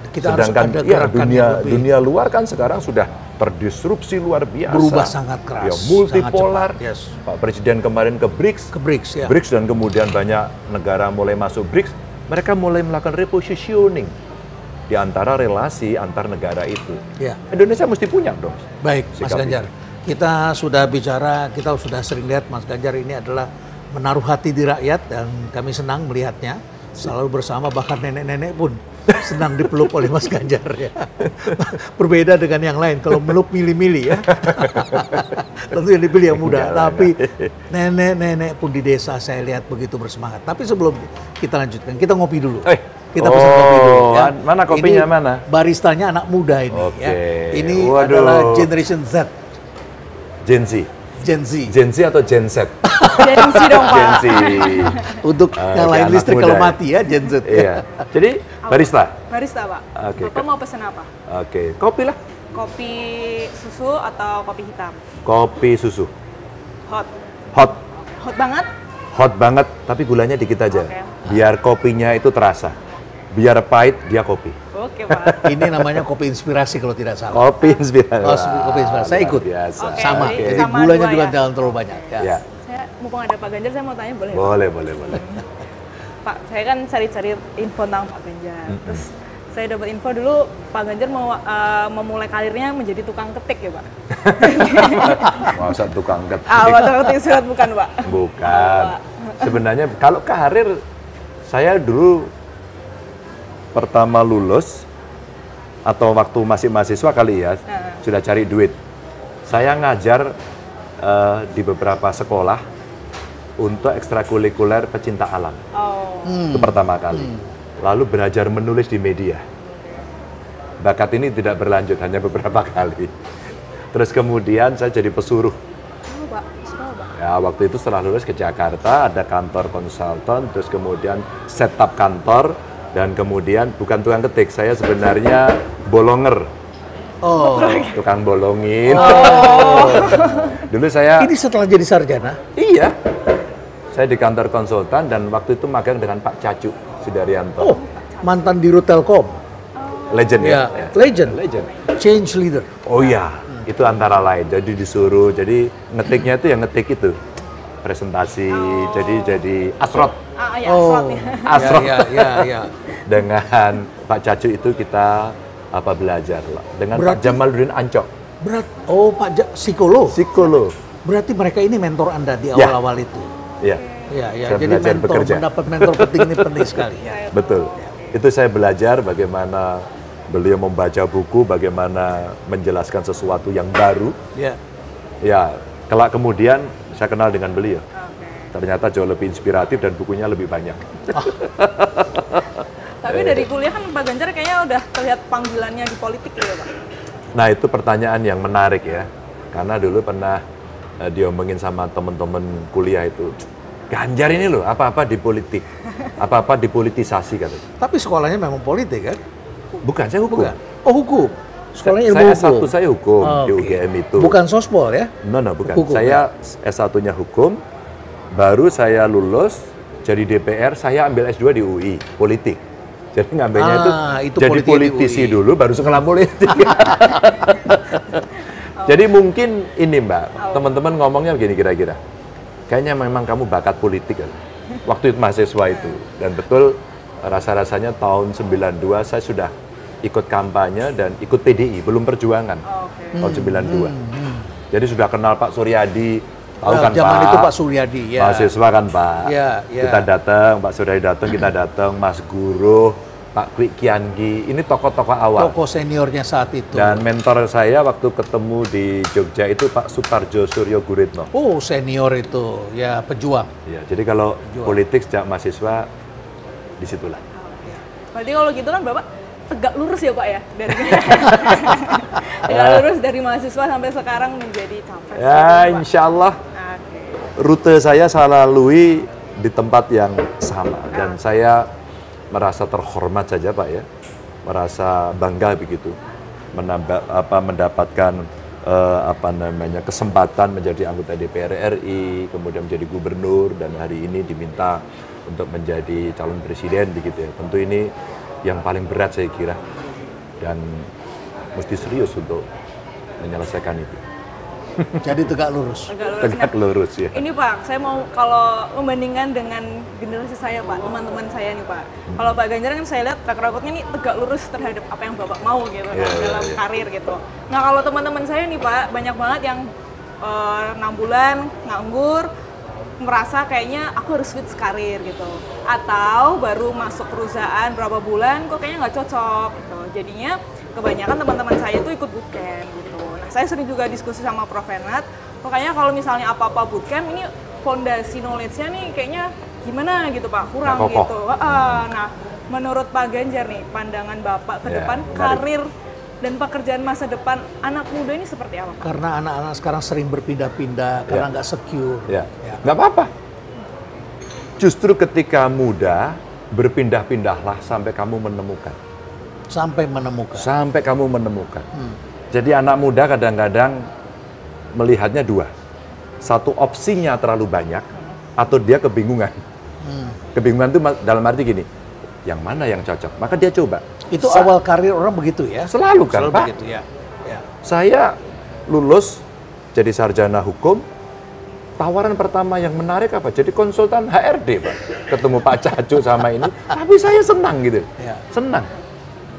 Kita sedangkan harus ada ya, gerakan yang lebih. dunia luar kan sekarang sudah terdisrupsi luar biasa. Berubah sangat keras. Ya, multipolar. Sangat cepat, yes. Pak Presiden kemarin ke BRICS. Ke BRICS, ya. BRICS dan kemudian banyak negara mulai masuk BRICS. Mereka mulai melakukan repositioning di antara relasi antar negara itu. Ya. Indonesia mesti punya dong. Baik, Mas sikap Ganjar. Kita sudah bicara, kita sudah sering lihat Mas Ganjar ini adalah menaruh hati di rakyat dan kami senang melihatnya. Selalu bersama, bahkan nenek-nenek pun senang dipeluk oleh Mas Ganjar ya. Berbeda dengan yang lain, kalau meluk milih-milih ya. Tentu yang dipilih yang muda, tapi nenek-nenek pun di desa saya lihat begitu bersemangat. Tapi sebelum kita lanjutkan, kita ngopi dulu. Kita pesan kopi dulu ya. Mana kopinya, ini mana? Baristanya anak muda ini Oke. ya. Ini Waduh. adalah Generation Z. Gen Z. Gen Z. Gen Z atau Gen Z? Gen Z dong, Pak. Gen Z. Untuk nyalain anak listrik muda kalau ya. mati ya, Gen Z. Iya. Jadi barista. Barista, Pak. Oke. Bapak mau pesan apa? Oke, kopi lah. Kopi susu atau kopi hitam? Kopi susu. Hot. Hot. Hot banget? Hot banget, tapi gulanya dikit aja. Oke. Biar kopinya itu terasa. Biar pahit, dia kopi. Oke, Pak. Ini namanya kopi inspirasi kalau tidak salah. Kopi inspirasi. Oh, kopi inspirasi. Saya ikut. Biasa. Oke, Sama. jadi Jadi sama gulanya dua juga ya? jangan terlalu banyak. Ya. Ya. Saya mumpung ada Pak Ganjar, saya mau tanya boleh? Pak? Boleh. Pak, saya kan cari-cari info tentang Pak Ganjar. Terus saya dapat info dulu Pak Ganjar mau memulai karirnya menjadi tukang ketik ya, Pak? Masa tukang ketik? Tukang ketik surat bukan, Pak? Bukan. Sebenarnya kalau karir, saya dulu pertama lulus atau waktu masih mahasiswa kali ya, sudah cari duit. Saya ngajar di beberapa sekolah untuk ekstrakurikuler pecinta alam. Itu pertama kali. Lalu belajar menulis di media. Bakat ini tidak berlanjut, hanya beberapa kali. Terus kemudian saya jadi pesuruh. Pak. Ya, waktu itu setelah lulus ke Jakarta, ada kantor konsultan, terus kemudian setup kantor, dan kemudian bukan tukang ketik, saya sebenarnya bolonger. Oh. Tukang bolongin. Dulu saya... Ini setelah jadi sarjana? Iya. Saya di kantor konsultan dan waktu itu magang dengan Pak Cacu Sudaryanto. Oh, mantan Dirut Telkom. Legend ya? Ya, legend. Legend. Change leader. Oh iya, itu antara lain. Jadi disuruh, jadi ngetiknya itu yang ngetik itu. Presentasi, jadi asrot. Ya, Asrot. Ya. Dengan Pak Cacu itu kita belajar lah. Dengan Pak Jamaluddin Ancok. Psikolog. Psikolog. Berarti mereka ini mentor Anda di awal-awal itu. Iya. Ya. Saya Jadi belajar bekerja. mendapat mentor penting ini penting sekali. Ya. Betul. Itu saya belajar bagaimana beliau membaca buku, bagaimana menjelaskan sesuatu yang baru. Ya. Ya, kelak kemudian saya kenal dengan beliau. Ternyata jauh lebih inspiratif dan bukunya lebih banyak. Tapi dari kuliah kan Pak Ganjar kayaknya udah terlihat panggilannya di politik ya, Pak? Nah, itu pertanyaan yang menarik ya. Karena dulu pernah diomongin sama teman-teman kuliah itu. Ganjar ini loh, apa-apa di politik. Apa-apa dipolitisasi katanya. Tapi sekolahnya memang politik kan? Bukan, saya hukum. Bukan. Oh, hukum. Sekolahnya ilmu hukum. Saya hukum di UGM itu. Bukan sospol ya? No, bukan. Hukum, saya S1-nya hukum, baru saya lulus jadi DPR, saya ambil S2 di UI, politik. Jadi ngambilnya itu jadi politisi dulu, baru sekolah politik. Jadi mungkin ini Mbak, teman-teman ngomongnya begini kira-kira. Kayaknya memang kamu bakat politik kan? Waktu itu mahasiswa itu. Dan betul rasa-rasanya tahun 92 saya sudah ikut kampanye dan ikut PDI, belum perjuangan. Tahun 92. Jadi sudah kenal Pak Suryadi, tahu kan zaman Pak? itu Pak Suryadi ya. Mahasiswa kan Pak. Ya. Kita datang, Pak Suryadi datang, kita datang, Mas Guru, Pak Kwi Kiangi, ini tokoh-tokoh awal. Tokoh seniornya saat itu. Dan mentor saya waktu ketemu di Jogja itu Pak Suparjo Suryo Guritno. Oh, senior itu, ya pejuang. Ya, jadi kalau politik sejak mahasiswa, disitulah. Berarti kalau gitu kan Bapak tegak lurus ya Pak ya? Tegak lurus dari mahasiswa sampai sekarang menjadi capres. Ya, insya Allah. Rute saya saya lalui di tempat yang sama. Dan saya merasa terhormat saja Pak ya, merasa bangga begitu, mendapatkan kesempatan menjadi anggota DPR RI, kemudian menjadi gubernur dan hari ini diminta untuk menjadi calon presiden begitu ya. Tentu ini yang paling berat saya kira. dan mesti serius untuk menyelesaikan itu. Jadi tegak lurus. Tegak lurus ya. Ini Pak, saya mau kalau membandingkan dengan generasi saya Pak, teman-teman saya nih Pak. Kalau Pak Ganjar kan saya lihat track recordnya ini tegak lurus terhadap apa yang Bapak mau gitu dalam karir gitu. Nah kalau teman-teman saya nih Pak, banyak banget yang 6 bulan nganggur, merasa kayaknya aku harus switch karir gitu. Atau baru masuk perusahaan berapa bulan, kok kayaknya nggak cocok gitu. Jadinya kebanyakan teman-teman saya itu ikut bootcamp gitu. Nah, saya sering juga diskusi sama Prof. Renat, pokoknya kalau misalnya apa-apa bootcamp, ini fondasi knowledge-nya nih kayaknya gimana gitu Pak, kurang gitu. Nah, menurut Pak Ganjar nih, pandangan Bapak ke depan, karir dan pekerjaan masa depan anak muda ini seperti apa Pak? Karena anak-anak sekarang sering berpindah-pindah, karena nggak secure. Nggak apa-apa. Justru ketika muda, berpindah-pindahlah sampai kamu menemukan. Sampai menemukan. Sampai kamu menemukan. Jadi anak muda kadang-kadang melihatnya dua. Satu, opsinya terlalu banyak, atau dia kebingungan. Kebingungan itu dalam arti gini, yang mana yang cocok? Maka dia coba. Itu awal karir orang begitu ya? Selalu kan Pak? Begitu ya. Saya lulus jadi sarjana hukum, tawaran pertama yang menarik apa? Jadi konsultan HRD Pak. Ketemu Pak Cacu sama ini, tapi saya senang gitu. Senang.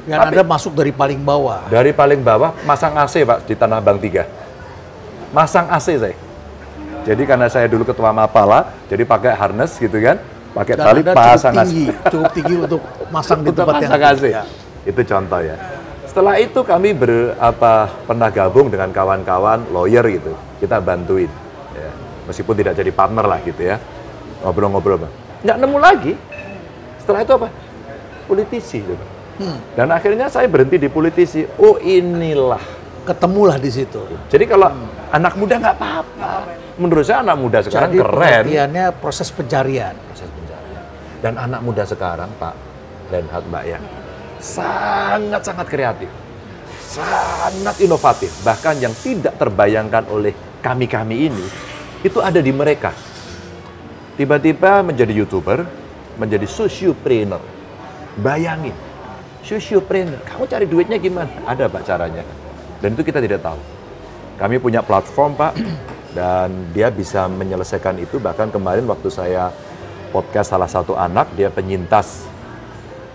Yang Anda masuk dari paling bawah. Dari paling bawah, masang AC Pak di Tanah Abang 3. Masang AC saya. Jadi karena saya dulu ketua Mapala, jadi pakai harness gitu kan, pakai tali pasang AC. Cukup tinggi untuk masang di tempat yang AC. Itu contoh ya. Setelah itu kami pernah gabung dengan kawan-kawan lawyer gitu. Kita bantuin. Ya. Meskipun tidak jadi partner lah gitu ya. Ngobrol-ngobrol. Nggak nemu lagi. Setelah itu apa? Politisi gitu. Dan akhirnya saya berhenti di politisi. Oh inilah. Ketemulah di situ. Jadi kalau anak muda nggak apa-apa. Menurut saya anak muda sekarang jadi keren. pengertiannya proses pencarian. Proses pencarian. Dan anak muda sekarang Pak Reinhard Mbak ya, sangat-sangat kreatif. Sangat inovatif. Bahkan yang tidak terbayangkan oleh kami-kami ini, itu ada di mereka. Tiba-tiba menjadi YouTuber, menjadi sociopreneur. Bayangin. Sociopreneur, kamu cari duitnya gimana? Ada Pak caranya. Dan itu kita tidak tahu. Kami punya platform Pak, dan dia bisa menyelesaikan itu. Bahkan kemarin waktu saya podcast salah satu anak, dia penyintas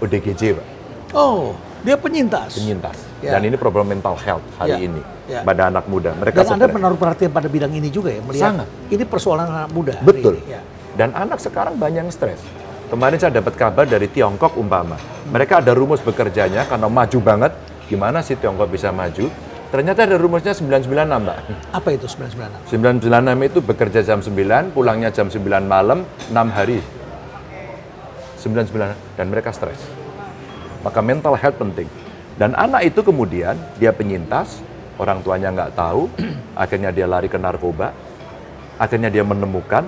ODGJ Pak. Oh, dia penyintas? Penyintas. Dan ini problem mental health hari ini pada anak muda. Mereka dan Anda menaruh perhatian pada bidang ini juga ya? Melihat ini persoalan anak muda. Betul. Dan anak sekarang banyak yang stres. Kemarin saya dapat kabar dari Tiongkok umpama. Mereka ada rumus bekerjanya karena maju banget. Gimana sih Tiongkok bisa maju? Ternyata ada rumusnya 996, Mbak. Apa itu 996? 996 itu bekerja jam 9, pulangnya jam 9 malam, 6 hari. 996, dan mereka stres. Maka mental health penting. Dan anak itu kemudian, dia penyintas, orang tuanya nggak tahu, akhirnya dia lari ke narkoba, akhirnya dia menemukan,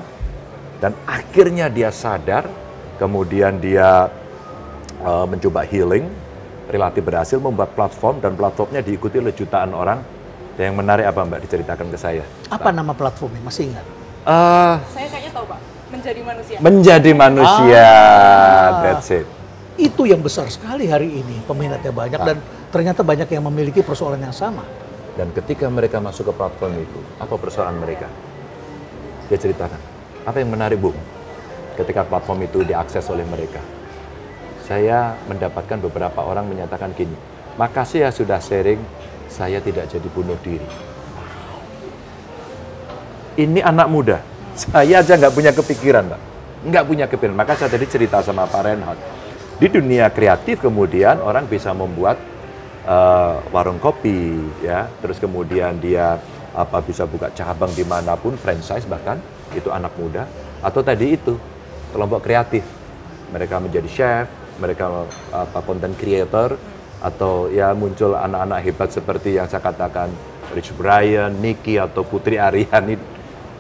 dan akhirnya dia sadar, kemudian dia mencoba healing, relatif berhasil membuat platform, dan platformnya diikuti oleh jutaan orang. Dan yang menarik apa Mbak diceritakan ke saya? Apa nama platformnya? Masih ingat? Saya kayaknya tahu Pak, Menjadi Manusia. Menjadi Manusia, that's it. Itu yang besar sekali hari ini, peminatnya banyak, dan ternyata banyak yang memiliki persoalan yang sama. Dan ketika mereka masuk ke platform itu, apa persoalan mereka? Dia ceritakan, apa yang menarik Bu? Ketika platform itu diakses oleh mereka. Saya mendapatkan beberapa orang menyatakan gini, makasih ya sudah sharing, saya tidak jadi bunuh diri. Ini anak muda, saya aja nggak punya kepikiran, Pak. Nggak punya kepikiran, maka saya tadi cerita sama Pak Reinhard. Di dunia kreatif kemudian orang bisa membuat warung kopi, ya, terus kemudian dia bisa buka cabang dimanapun, franchise bahkan, itu anak muda. Atau tadi itu, kelompok kreatif, mereka menjadi chef, mereka content creator, atau ya muncul anak-anak hebat seperti yang saya katakan Rich Brian, Nicky atau Putri Aryani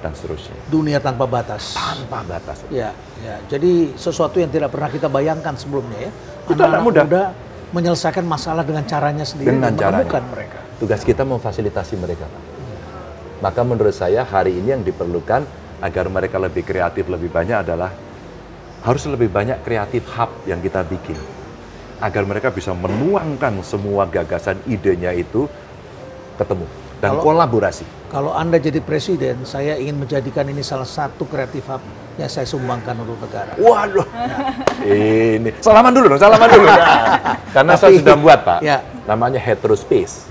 dan seterusnya. Dunia tanpa batas. Tanpa batas. Ya, ya. Jadi sesuatu yang tidak pernah kita bayangkan sebelumnya ya. Itu anak muda menyelesaikan masalah dengan caranya sendiri dengan dan menemukan mereka. Tugas kita memfasilitasi mereka, Pak. Maka menurut saya hari ini yang diperlukan agar mereka lebih kreatif lebih banyak adalah harus lebih banyak kreatif hub yang kita bikin. agar mereka bisa menuangkan semua gagasan idenya itu ketemu dan kolaborasi. Kalau Anda jadi presiden, saya ingin menjadikan ini salah satu kreatif hub yang saya sumbangkan untuk negara. Waduh, ini salaman dulu dong, salaman dulu. Karena saya sudah buat Pak, namanya Heterospace.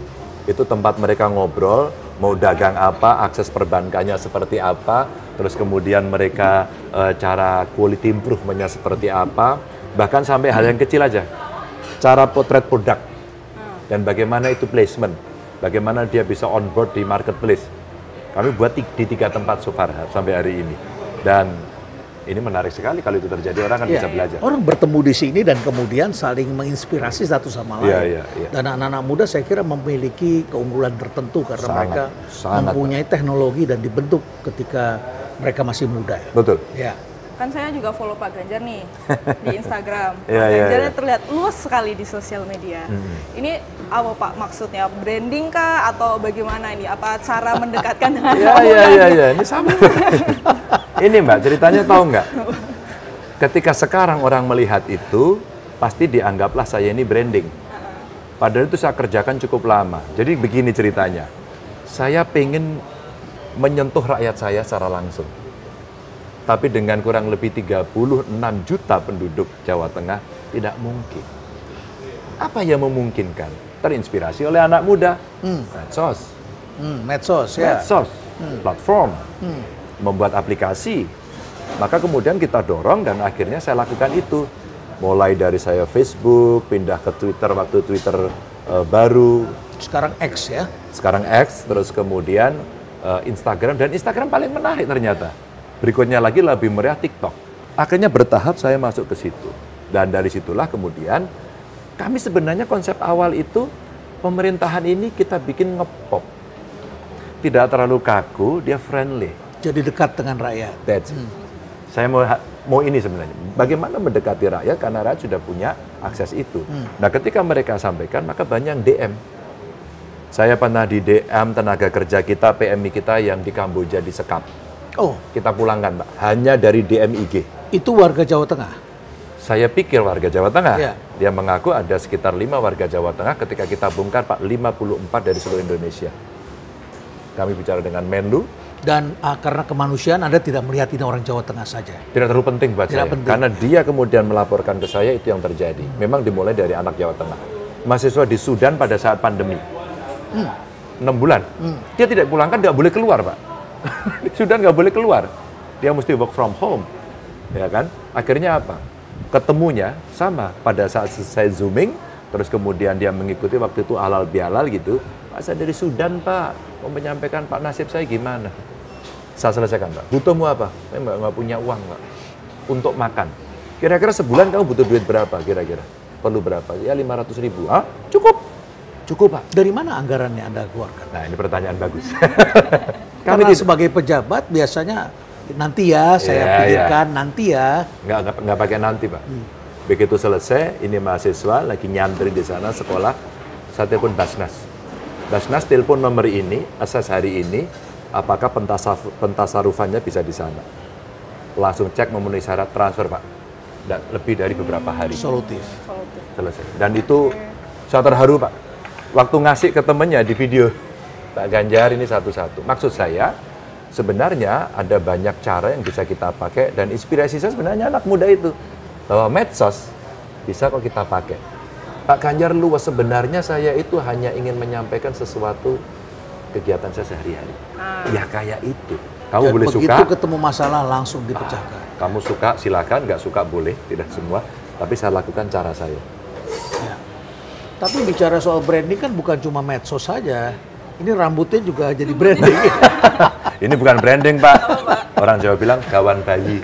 Itu tempat mereka ngobrol, mau dagang apa, akses perbankannya seperti apa, terus kemudian mereka cara quality improvement-nya seperti apa, bahkan sampai hal yang kecil aja, cara potret produk, dan bagaimana itu placement, bagaimana dia bisa on board di marketplace. Kami buat di 3 tempat so far sampai hari ini. Dan ini menarik sekali kalau itu terjadi, orang kan bisa belajar. Orang bertemu di sini dan kemudian saling menginspirasi satu sama lain. Dan anak-anak muda saya kira memiliki keunggulan tertentu karena mereka mempunyai teknologi dan dibentuk ketika mereka masih muda. Betul. Ya. Kan saya juga follow Pak Ganjar nih di Instagram. Pak Ganjarnya terlihat luas sekali di sosial media. Ini apa Pak maksudnya? Branding kah atau bagaimana ini? Apa cara mendekatkan dengan Iya, ini sama. Ini Mbak, ceritanya tahu nggak? Ketika sekarang orang melihat itu, pasti dianggaplah saya ini branding. Padahal itu saya kerjakan cukup lama. Jadi begini ceritanya. Saya pengen menyentuh rakyat saya secara langsung. Tapi dengan kurang lebih 36 juta penduduk Jawa Tengah, tidak mungkin. Apa yang memungkinkan? Terinspirasi oleh anak muda. Medsos. Medsos, ya. Medsos, platform, membuat aplikasi. Maka kemudian kita dorong dan akhirnya saya lakukan itu. Mulai dari saya Facebook, pindah ke Twitter, waktu Twitter baru. Sekarang X ya? Sekarang X, terus kemudian Instagram. Dan Instagram paling menarik ternyata. Berikutnya lagi lebih meriah TikTok. Akhirnya bertahap saya masuk ke situ. Dan dari situlah kemudian kami sebenarnya konsep awal itu pemerintahan ini kita bikin ngepop. Tidak terlalu kaku, dia friendly. Jadi dekat dengan rakyat. That's it. Saya mau ini sebenarnya. Bagaimana mendekati rakyat karena rakyat sudah punya akses itu. Nah ketika mereka sampaikan maka banyak yang DM. Saya pernah di DM tenaga kerja kita, PMI kita yang di Kamboja disekap. Oh, kita pulangkan Pak, hanya dari DM IG. Itu warga Jawa Tengah? Saya pikir warga Jawa Tengah. Ya. Dia mengaku ada sekitar 5 warga Jawa Tengah, ketika kita bongkar Pak, 54 dari seluruh Indonesia. Kami bicara dengan Menlu. Dan karena kemanusiaan Anda tidak melihat ini orang Jawa Tengah saja? Tidak terlalu penting buat saya, karena dia kemudian melaporkan ke saya itu yang terjadi. Memang dimulai dari anak Jawa Tengah. Mahasiswa di Sudan pada saat pandemi. 6 bulan. Dia tidak pulangkan, tidak boleh keluar Pak. Di Sudan nggak boleh keluar, dia mesti work from home, ya kan? Akhirnya apa? Ketemunya sama pada saat saya zooming, terus kemudian dia mengikuti waktu itu halal bihalal gitu. Pak saya dari Sudan Pak, mau menyampaikan Pak nasib saya gimana? Saya selesaikan Pak. Butuhmu apa? Saya nggak punya uang Pak untuk makan. Kira-kira sebulan kamu butuh duit berapa? Kira-kira perlu berapa? Ya 500.000. Ah cukup, cukup Pak. Dari mana anggarannya Anda keluarkan? Nah ini pertanyaan bagus. Karena sebagai pejabat biasanya nanti ya saya pikirkan nanti ya. Nggak pakai nanti Pak. Begitu selesai, ini mahasiswa lagi nyantri di sana sekolah, saya telepon Basnas. Basnas telepon nomor ini, asas hari ini, apakah pentasarufannya bisa di sana. Langsung cek memenuhi syarat transfer Pak. Dan lebih dari beberapa hari. Solutif. Selesai. Dan itu saya terharu Pak. Waktu ngasih ke temennya di video. Pak Ganjar ini satu-satu. Maksud saya, sebenarnya ada banyak cara yang bisa kita pakai dan inspirasi saya sebenarnya anak muda itu. Bahwa medsos bisa kok kita pakai. Pak Ganjar luas, sebenarnya saya itu hanya ingin menyampaikan sesuatu kegiatan saya sehari-hari. Ya kayak itu. Kamu dan boleh begitu suka. Begitu ketemu masalah langsung dipecahkan. Kamu suka silakan, nggak suka boleh, tidak semua. Tapi saya lakukan cara saya. Ya. Tapi bicara soal branding kan bukan cuma medsos saja. Ini rambutnya juga jadi branding. Ini bukan branding, Pak. Orang Jawa bilang gawan bayi.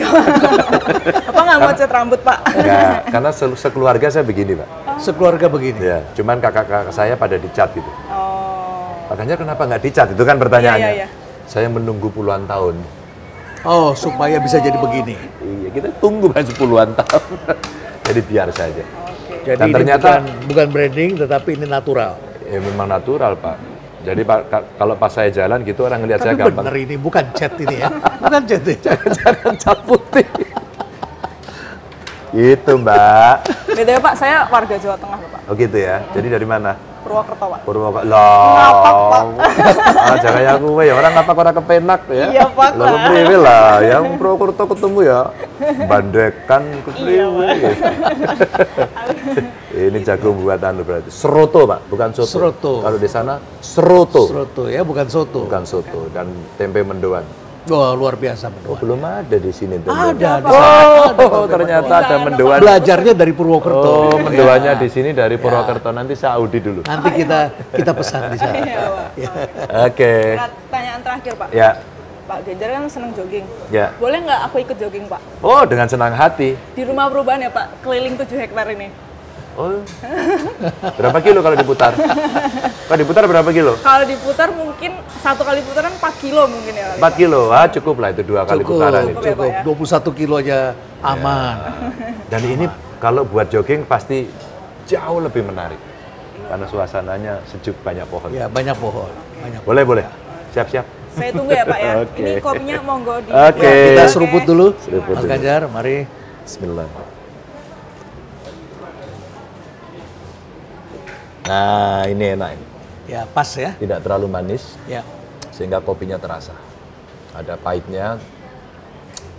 Apa nggak mau cat rambut, Pak? Enggak, karena sekeluarga saya begini, Pak. Sekeluarga begini? Ya, cuman kakak-kakak saya pada dicat gitu. Oh. Makanya kenapa nggak dicat? Itu kan pertanyaannya. Iya. Saya menunggu puluhan tahun. Oh, supaya bisa jadi begini? Iya, kita tunggu kan puluhan tahun. Jadi biar saja. Okay. Jadi dan ternyata bukan branding, tetapi ini natural. Ya memang natural, Pak. Jadi Pak, kalau pas saya jalan gitu orang ngelihat saya gampang. Tapi bener ini, bukan cat ini ya? Bukan cat ini. Jangan cat putih. Itu Mbak. BTW Pak, saya warga Jawa Tengah Pak. Oh gitu ya. Jadi dari mana? Purwokerto Pak. Purwokerto. Ngapak, Pak. Jangan ya aku ya orang ngapak orang kepenak ya. Iya Pak. Lalu priwe lah, yang Purwokerto ketemu ya. Bandekan ke priwe. Ini jago buatan berarti. Seroto Pak, bukan soto. Seroto. Kalau di sana seroto. Seroto ya, bukan soto. Bukan soto dan tempe mendoan. Wah, luar biasa Oh, mendoan. belum ada di sini tempe. Ada. Di Oh, ternyata ada mendoan. Belajarnya dari Purwokerto. Oh, mendoannya di sini dari Purwokerto. Nanti saya audit dulu. Nanti kita pesan di sana. Iya Pak. Oke. Pertanyaan terakhir Pak. Ya. Pak Ganjar kan seneng jogging. Ya. Boleh nggak aku ikut jogging Pak? Oh, dengan senang hati. Di rumah perubahan ya Pak, keliling 7 hektar ini. Oh. Berapa kilo kalau diputar? Kalau diputar berapa kilo? Kalau diputar mungkin satu kali putaran 4 kilo mungkin ya. 4 kilo. Ah, cukup lah itu 2 kali putaran itu. Cukup. Ya, Pak, ya? 21 kilo aja aman. Dan ini kalau buat jogging pasti jauh lebih menarik. Karena suasananya sejuk, banyak pohon. Ya, banyak pohon. Banyak pohon. Boleh, boleh. Siap-siap. Saya tunggu ya Pak ya. Oke. Ini kopinya monggo di. Oke. Ya, kita seruput dulu. Seruput Mas dulu. Ganjar, mari. Bismillah. Nah, ini enak ini. Ya, pas ya. Tidak terlalu manis, Ya. sehingga kopinya terasa. Ada pahitnya,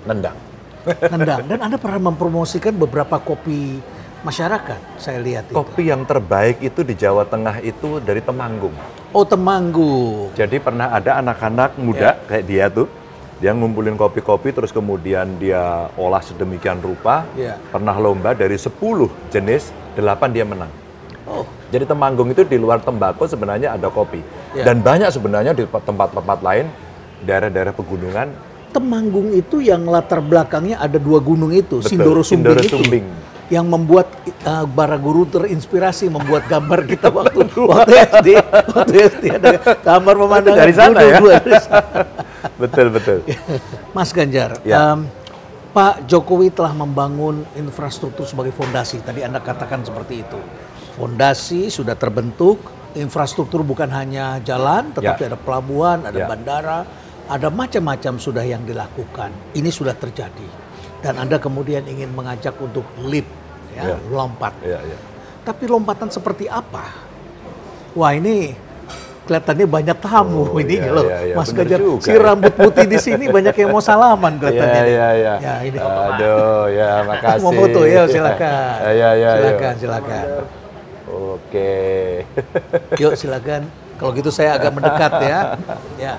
nendang. Nendang. Dan Anda pernah mempromosikan beberapa kopi masyarakat, saya lihat itu. Kopi yang terbaik itu di Jawa Tengah itu dari Temanggung. Oh, Temanggung. Jadi pernah ada anak-anak muda kayak dia tuh, dia ngumpulin kopi-kopi terus kemudian dia olah sedemikian rupa. Ya. Pernah lomba dari 10 jenis, 8 dia menang. Oh, Jadi Temanggung itu di luar tembakau sebenarnya ada kopi. Ya. Dan banyak sebenarnya di tempat-tempat lain, daerah-daerah pegunungan. Temanggung itu yang latar belakangnya ada 2 gunung itu, Betul, Sindoro Sumbing Sindoro itu. Sumbing. Yang membuat para guru terinspirasi membuat gambar kita waktu SD. Waktu SD ada gambar pemandangan Dari sana ya? dari sana. Betul, betul. Mas Ganjar, Ya. Pak Jokowi telah membangun infrastruktur sebagai fondasi. Tadi Anda katakan seperti itu. Fondasi sudah terbentuk, infrastruktur bukan hanya jalan, tetapi ada pelabuhan, ada Ya. bandara, ada macam-macam sudah yang dilakukan. Ini sudah terjadi. Dan Anda kemudian ingin mengajak untuk leap, ya, Ya. lompat. Iya, iya. Tapi lompatan seperti apa? Wah, ini kelihatannya banyak tamu Oh, ini iya, loh, iya, iya. Mas Bener Ganjar. juga Si ya. rambut putih di sini banyak yang mau salaman kelihatannya. Iya, iya. Ya, ini. Aduh, ya makasih. Mau foto ya, silakan. Iya, iya, Silakan, silakan. Oke. Yuk, silakan. Kalau gitu saya agak mendekat ya. Ya.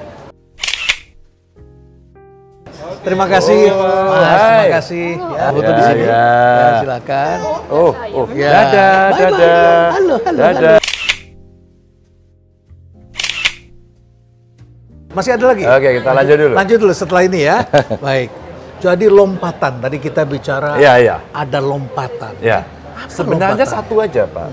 Terima kasih, Mas. Terima hai. kasih. Ya, foto Ya, di sini. ya. Ya, silakan. Oh, Ya. dadah, Bye-bye. dadah. Halo, halo, Dadah. Masih ada lagi? Oke, kita lanjut dulu. Lanjut dulu setelah ini ya. Baik. Jadi lompatan, tadi kita bicara Iya, iya. ada lompatan. Ya. Apa Sebenarnya lompatan? satu aja, Pak.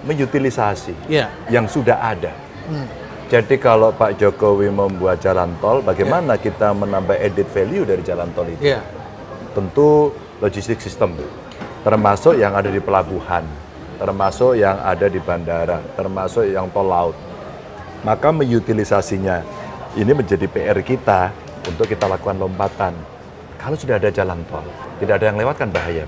Mengutilisasi Ya. yang sudah ada. Hmm. Jadi kalau Pak Jokowi membuat jalan tol, bagaimana kita menambah added value dari jalan tol itu? Ya. Tentu logistik sistem, termasuk yang ada di pelabuhan, termasuk yang ada di bandara, termasuk yang tol laut. Maka mengutilisasinya ini menjadi PR kita untuk kita lakukan lompatan. Kalau sudah ada jalan tol, tidak ada yang lewat kan bahaya.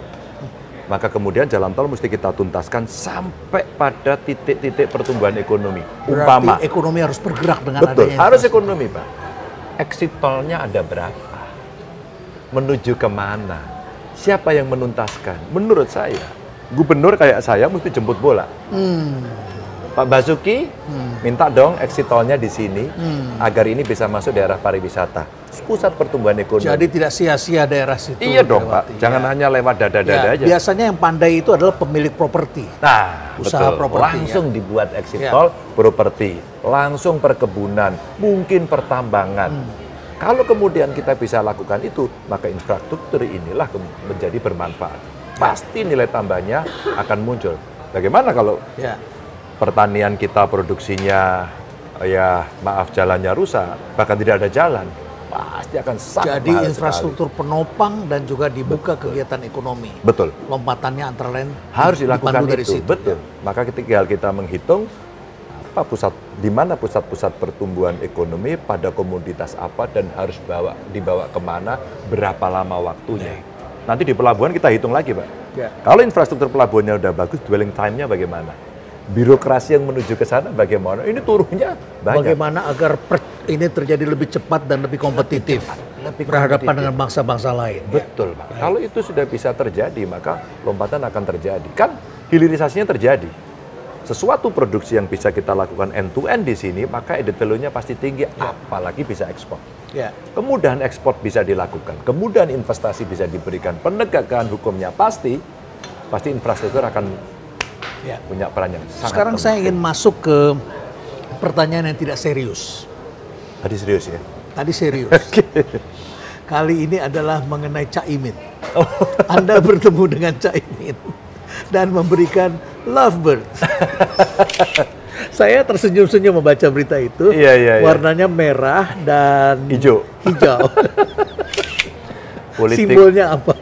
Maka kemudian jalan tol mesti kita tuntaskan sampai pada titik-titik pertumbuhan ekonomi. Umpama, Berarti ekonomi harus bergerak dengan betul, adanya harus infrastruktur. ekonomi Pak. Exit tolnya ada berapa? Menuju kemana? Siapa yang menuntaskan? Menurut saya, gubernur kayak saya mesti jemput bola. Pak Basuki minta dong exit tolnya di sini agar ini bisa masuk daerah pariwisata, pusat pertumbuhan ekonomi. Jadi tidak sia-sia daerah situ. Iya dong Pak, dilewati, jangan ya. hanya lewat dada-dada Ya, aja. biasanya yang pandai itu adalah pemilik properti. Nah, Usaha betul. properti, Langsung dibuat exit Ya. tol, properti, langsung perkebunan, mungkin pertambangan. Kalau kemudian kita bisa lakukan itu, maka infrastruktur inilah menjadi bermanfaat. Pasti nilai tambahnya akan muncul. Bagaimana kalau Ya. pertanian kita produksinya, ya maaf jalannya rusak, bahkan tidak ada jalan, pasti akan sangat Jadi mahal infrastruktur penopang dan juga dibuka kegiatan ekonomi. sekali. Betul. Lompatannya antara lain Harus dilakukan dipandu dari itu, situ. betul. Maka ketika kita menghitung apa di mana pusat-pusat pertumbuhan ekonomi pada komoditas apa dan harus dibawa kemana, berapa lama waktunya. Nanti di pelabuhan kita hitung lagi, Pak. Ya. Kalau infrastruktur pelabuhannya udah bagus, dwelling time-nya bagaimana? Birokrasi yang menuju ke sana bagaimana? Ini turunnya banyak. Bagaimana agar ini terjadi lebih cepat dan lebih kompetitif, berhadapan dengan bangsa-bangsa lain. Betul, Pak. Kalau itu sudah bisa terjadi, maka lompatan akan terjadi. Kan hilirisasinya terjadi. Sesuatu produksi yang bisa kita lakukan end to end di sini, maka added value-nya pasti tinggi, apalagi bisa ekspor. Ya. Kemudahan ekspor bisa dilakukan, kemudahan investasi bisa diberikan, penegakan hukumnya pasti infrastruktur akan punya peran yang sangat Sekarang penting. saya ingin masuk ke pertanyaan yang tidak serius. Tadi serius ya? Tadi serius. Kali ini adalah mengenai Caimin. Anda bertemu dengan Caimin dan memberikan lovebird. Saya tersenyum-senyum membaca berita itu. Iya. Warnanya merah dan hijau. Simbolnya apa?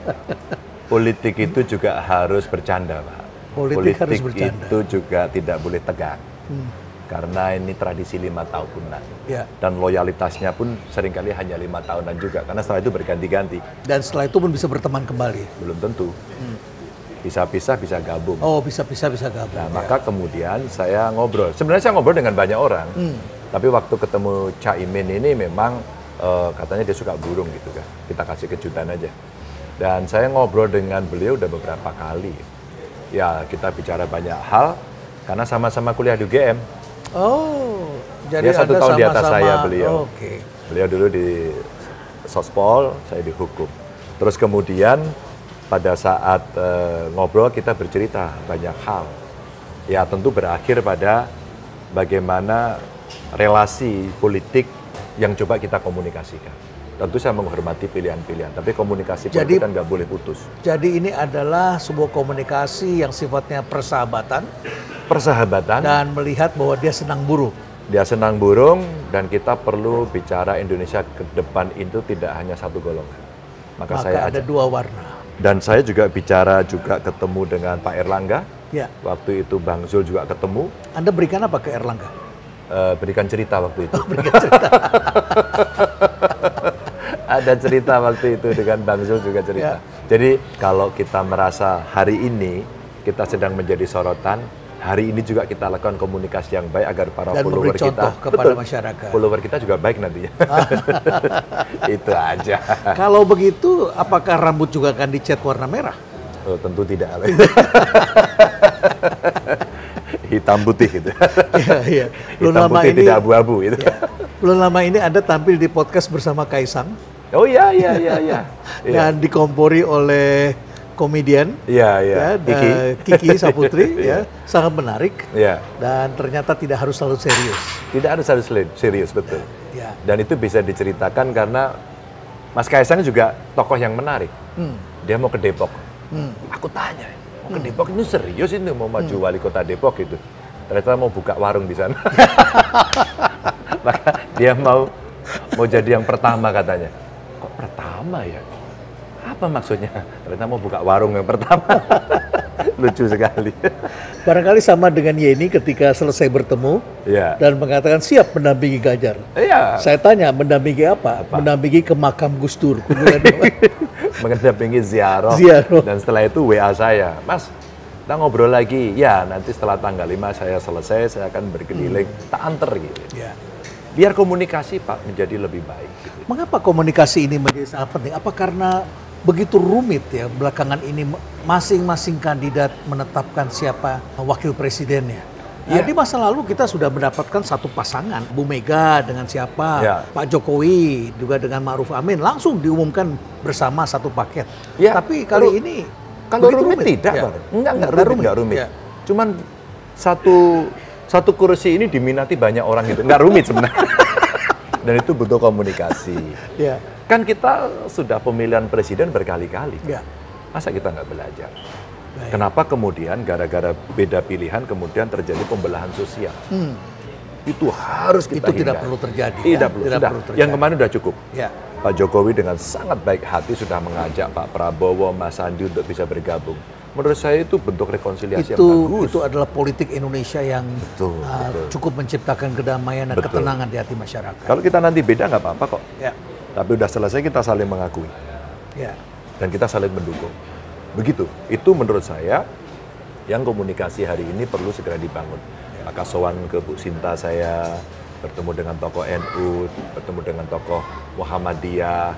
Politik itu juga harus bercanda, Pak. Politik harus bercanda. Itu juga tidak boleh tegang. Karena ini tradisi 5 tahunan. Ya. Dan loyalitasnya pun seringkali hanya 5 tahunan juga. Karena setelah itu berganti-ganti. Dan setelah itu pun bisa berteman kembali. Belum tentu. Bisa pisah, bisa gabung. Oh, bisa gabung. Nah, maka kemudian saya ngobrol. Sebenarnya saya ngobrol dengan banyak orang. Tapi waktu ketemu Caimin ini memang katanya dia suka burung gitu kan. Kita kasih kejutan aja. Dan saya ngobrol dengan beliau udah beberapa kali. Ya, kita bicara banyak hal karena sama-sama kuliah di UGM. Oh, jadi dia 1 tahun di atas saya beliau. Okay. Beliau dulu di Sospol, saya di hukum. Terus kemudian pada saat ngobrol kita bercerita banyak hal. Ya tentu berakhir pada bagaimana relasi politik yang coba kita komunikasikan. Tentu saya menghormati pilihan-pilihan, tapi komunikasi politik kan nggak boleh putus. Jadi ini adalah sebuah komunikasi yang sifatnya persahabatan. Dan melihat bahwa dia senang burung. Dia senang burung dan kita perlu bicara Indonesia ke depan itu tidak hanya satu golongan. Maka saya ada 2 warna. Dan saya juga bicara juga ketemu dengan Pak Erlangga. Ya. Waktu itu Bang Zul juga ketemu. Anda berikan apa ke Erlangga? Berikan cerita waktu itu. Berikan cerita. Ada cerita waktu itu dengan Bang Zul juga cerita. Jadi kalau kita merasa hari ini kita sedang menjadi sorotan, hari ini juga kita lakukan komunikasi yang baik agar para dan follower kita kepada masyarakat. Follower kita juga baik nantinya. Itu aja. Kalau begitu, apakah rambut juga akan dicat warna merah? Oh, tentu tidak. Hitam putih gitu. Iya. Hitam putih tidak abu-abu gitu. Ya. Belum lama ini Anda tampil di podcast bersama Kaisang. Oh iya. Dan dikompori oleh komedian, Kiki Saputri, sangat menarik, dan ternyata tidak harus selalu serius. Tidak harus serius, betul. Ya. Dan itu bisa diceritakan karena Mas Kaisang juga tokoh yang menarik. Dia mau ke Depok. Aku tanya, mau ke Depok ini serius ini mau maju wali kota Depok gitu. Ternyata mau buka warung di sana. Maka dia mau jadi yang pertama katanya. Kok pertama ya? Apa maksudnya? Ternyata mau buka warung yang pertama. Lucu sekali. Barangkali sama dengan Yeni ketika selesai bertemu dan mengatakan siap mendampingi Ganjar. Saya tanya, mendampingi apa? Mendampingi ke makam Gus Dur. Mendampingi ziarah. Dan setelah itu WA saya, Mas, kita ngobrol lagi. Ya, nanti setelah tanggal 5 saya selesai, saya akan berkeliling, tak anter gitu. Biar komunikasi Pak menjadi lebih baik. Gitu. Mengapa komunikasi ini menjadi sangat penting? Apa karena begitu rumit ya belakangan ini masing-masing kandidat menetapkan siapa wakil presidennya? Di masa lalu kita sudah mendapatkan satu pasangan, Bu Mega dengan siapa, Pak Jokowi juga dengan Ma'ruf Amin, langsung diumumkan bersama satu paket. Tapi kali ini kalau rumit tidak, enggak rumit. Cuman satu kursi ini diminati banyak orang gitu, nggak rumit sebenarnya. Dan itu butuh komunikasi. Kan kita sudah pemilihan presiden berkali-kali. Masa kita nggak belajar? Kenapa kemudian gara-gara beda pilihan kemudian terjadi pembelahan sosial? Itu harus kita hindari. Tidak perlu terjadi. Tidak perlu terjadi. Yang kemarin sudah cukup. Pak Jokowi dengan sangat baik hati sudah mengajak Pak Prabowo, Mas Sandi untuk bisa bergabung. Menurut saya itu bentuk rekonsiliasi yang bagus. Itu adalah politik Indonesia yang cukup menciptakan kedamaian dan ketenangan di hati masyarakat. Kalau kita nanti beda nggak apa-apa kok. Tapi udah selesai kita saling mengakui. dan kita saling mendukung. Begitu. Itu menurut saya yang komunikasi hari ini perlu segera dibangun. Maka sowan ke Bu Sinta saya bertemu dengan tokoh NU, bertemu dengan tokoh Muhammadiyah,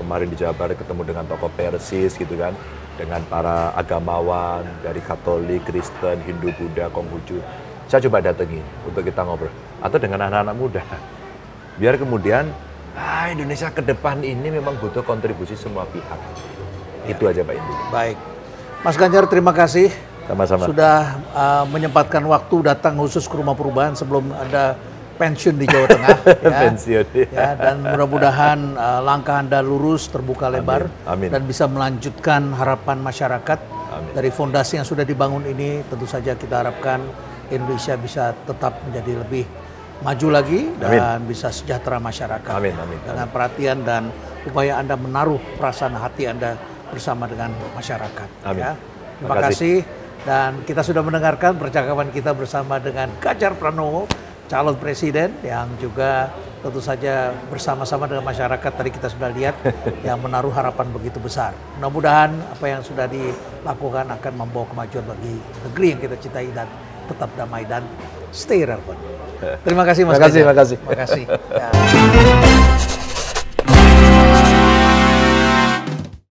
kemarin di Jawa Barat ketemu dengan tokoh Persis gitu kan, dengan para agamawan dari Katolik, Kristen, Hindu, Buddha, Konghucu. Saya coba datengin untuk kita ngobrol. Atau dengan anak-anak muda. Biar kemudian Indonesia ke depan ini memang butuh kontribusi semua pihak. Itu aja Pak Indi. Baik. Mas Ganjar, terima kasih. Sama-sama. Sudah menyempatkan waktu datang khusus ke Rumah Perubahan sebelum ada pensiun di Jawa Tengah. Ya. Pensiun. Ya, dan mudah-mudahan langkah Anda lurus, terbuka lebar. Amin. Dan bisa melanjutkan harapan masyarakat. Amin. Dari fondasi yang sudah dibangun ini, tentu saja kita harapkan Indonesia bisa tetap menjadi lebih maju lagi dan bisa sejahtera masyarakat. Amin, amin. Dengan perhatian dan upaya Anda menaruh perasaan hati Anda bersama dengan masyarakat. Amin. Ya. Terima kasih. Dan kita sudah mendengarkan percakapan kita bersama dengan Ganjar Pranowo, calon presiden yang juga tentu saja bersama-sama dengan masyarakat tadi kita sudah lihat yang menaruh harapan begitu besar. Mudah-mudahan apa yang sudah dilakukan akan membawa kemajuan bagi negeri yang kita cintai dan tetap damai dan stay relevant. Terima kasih Mas Ganjar. Terima kasih. Terima kasih. Ya.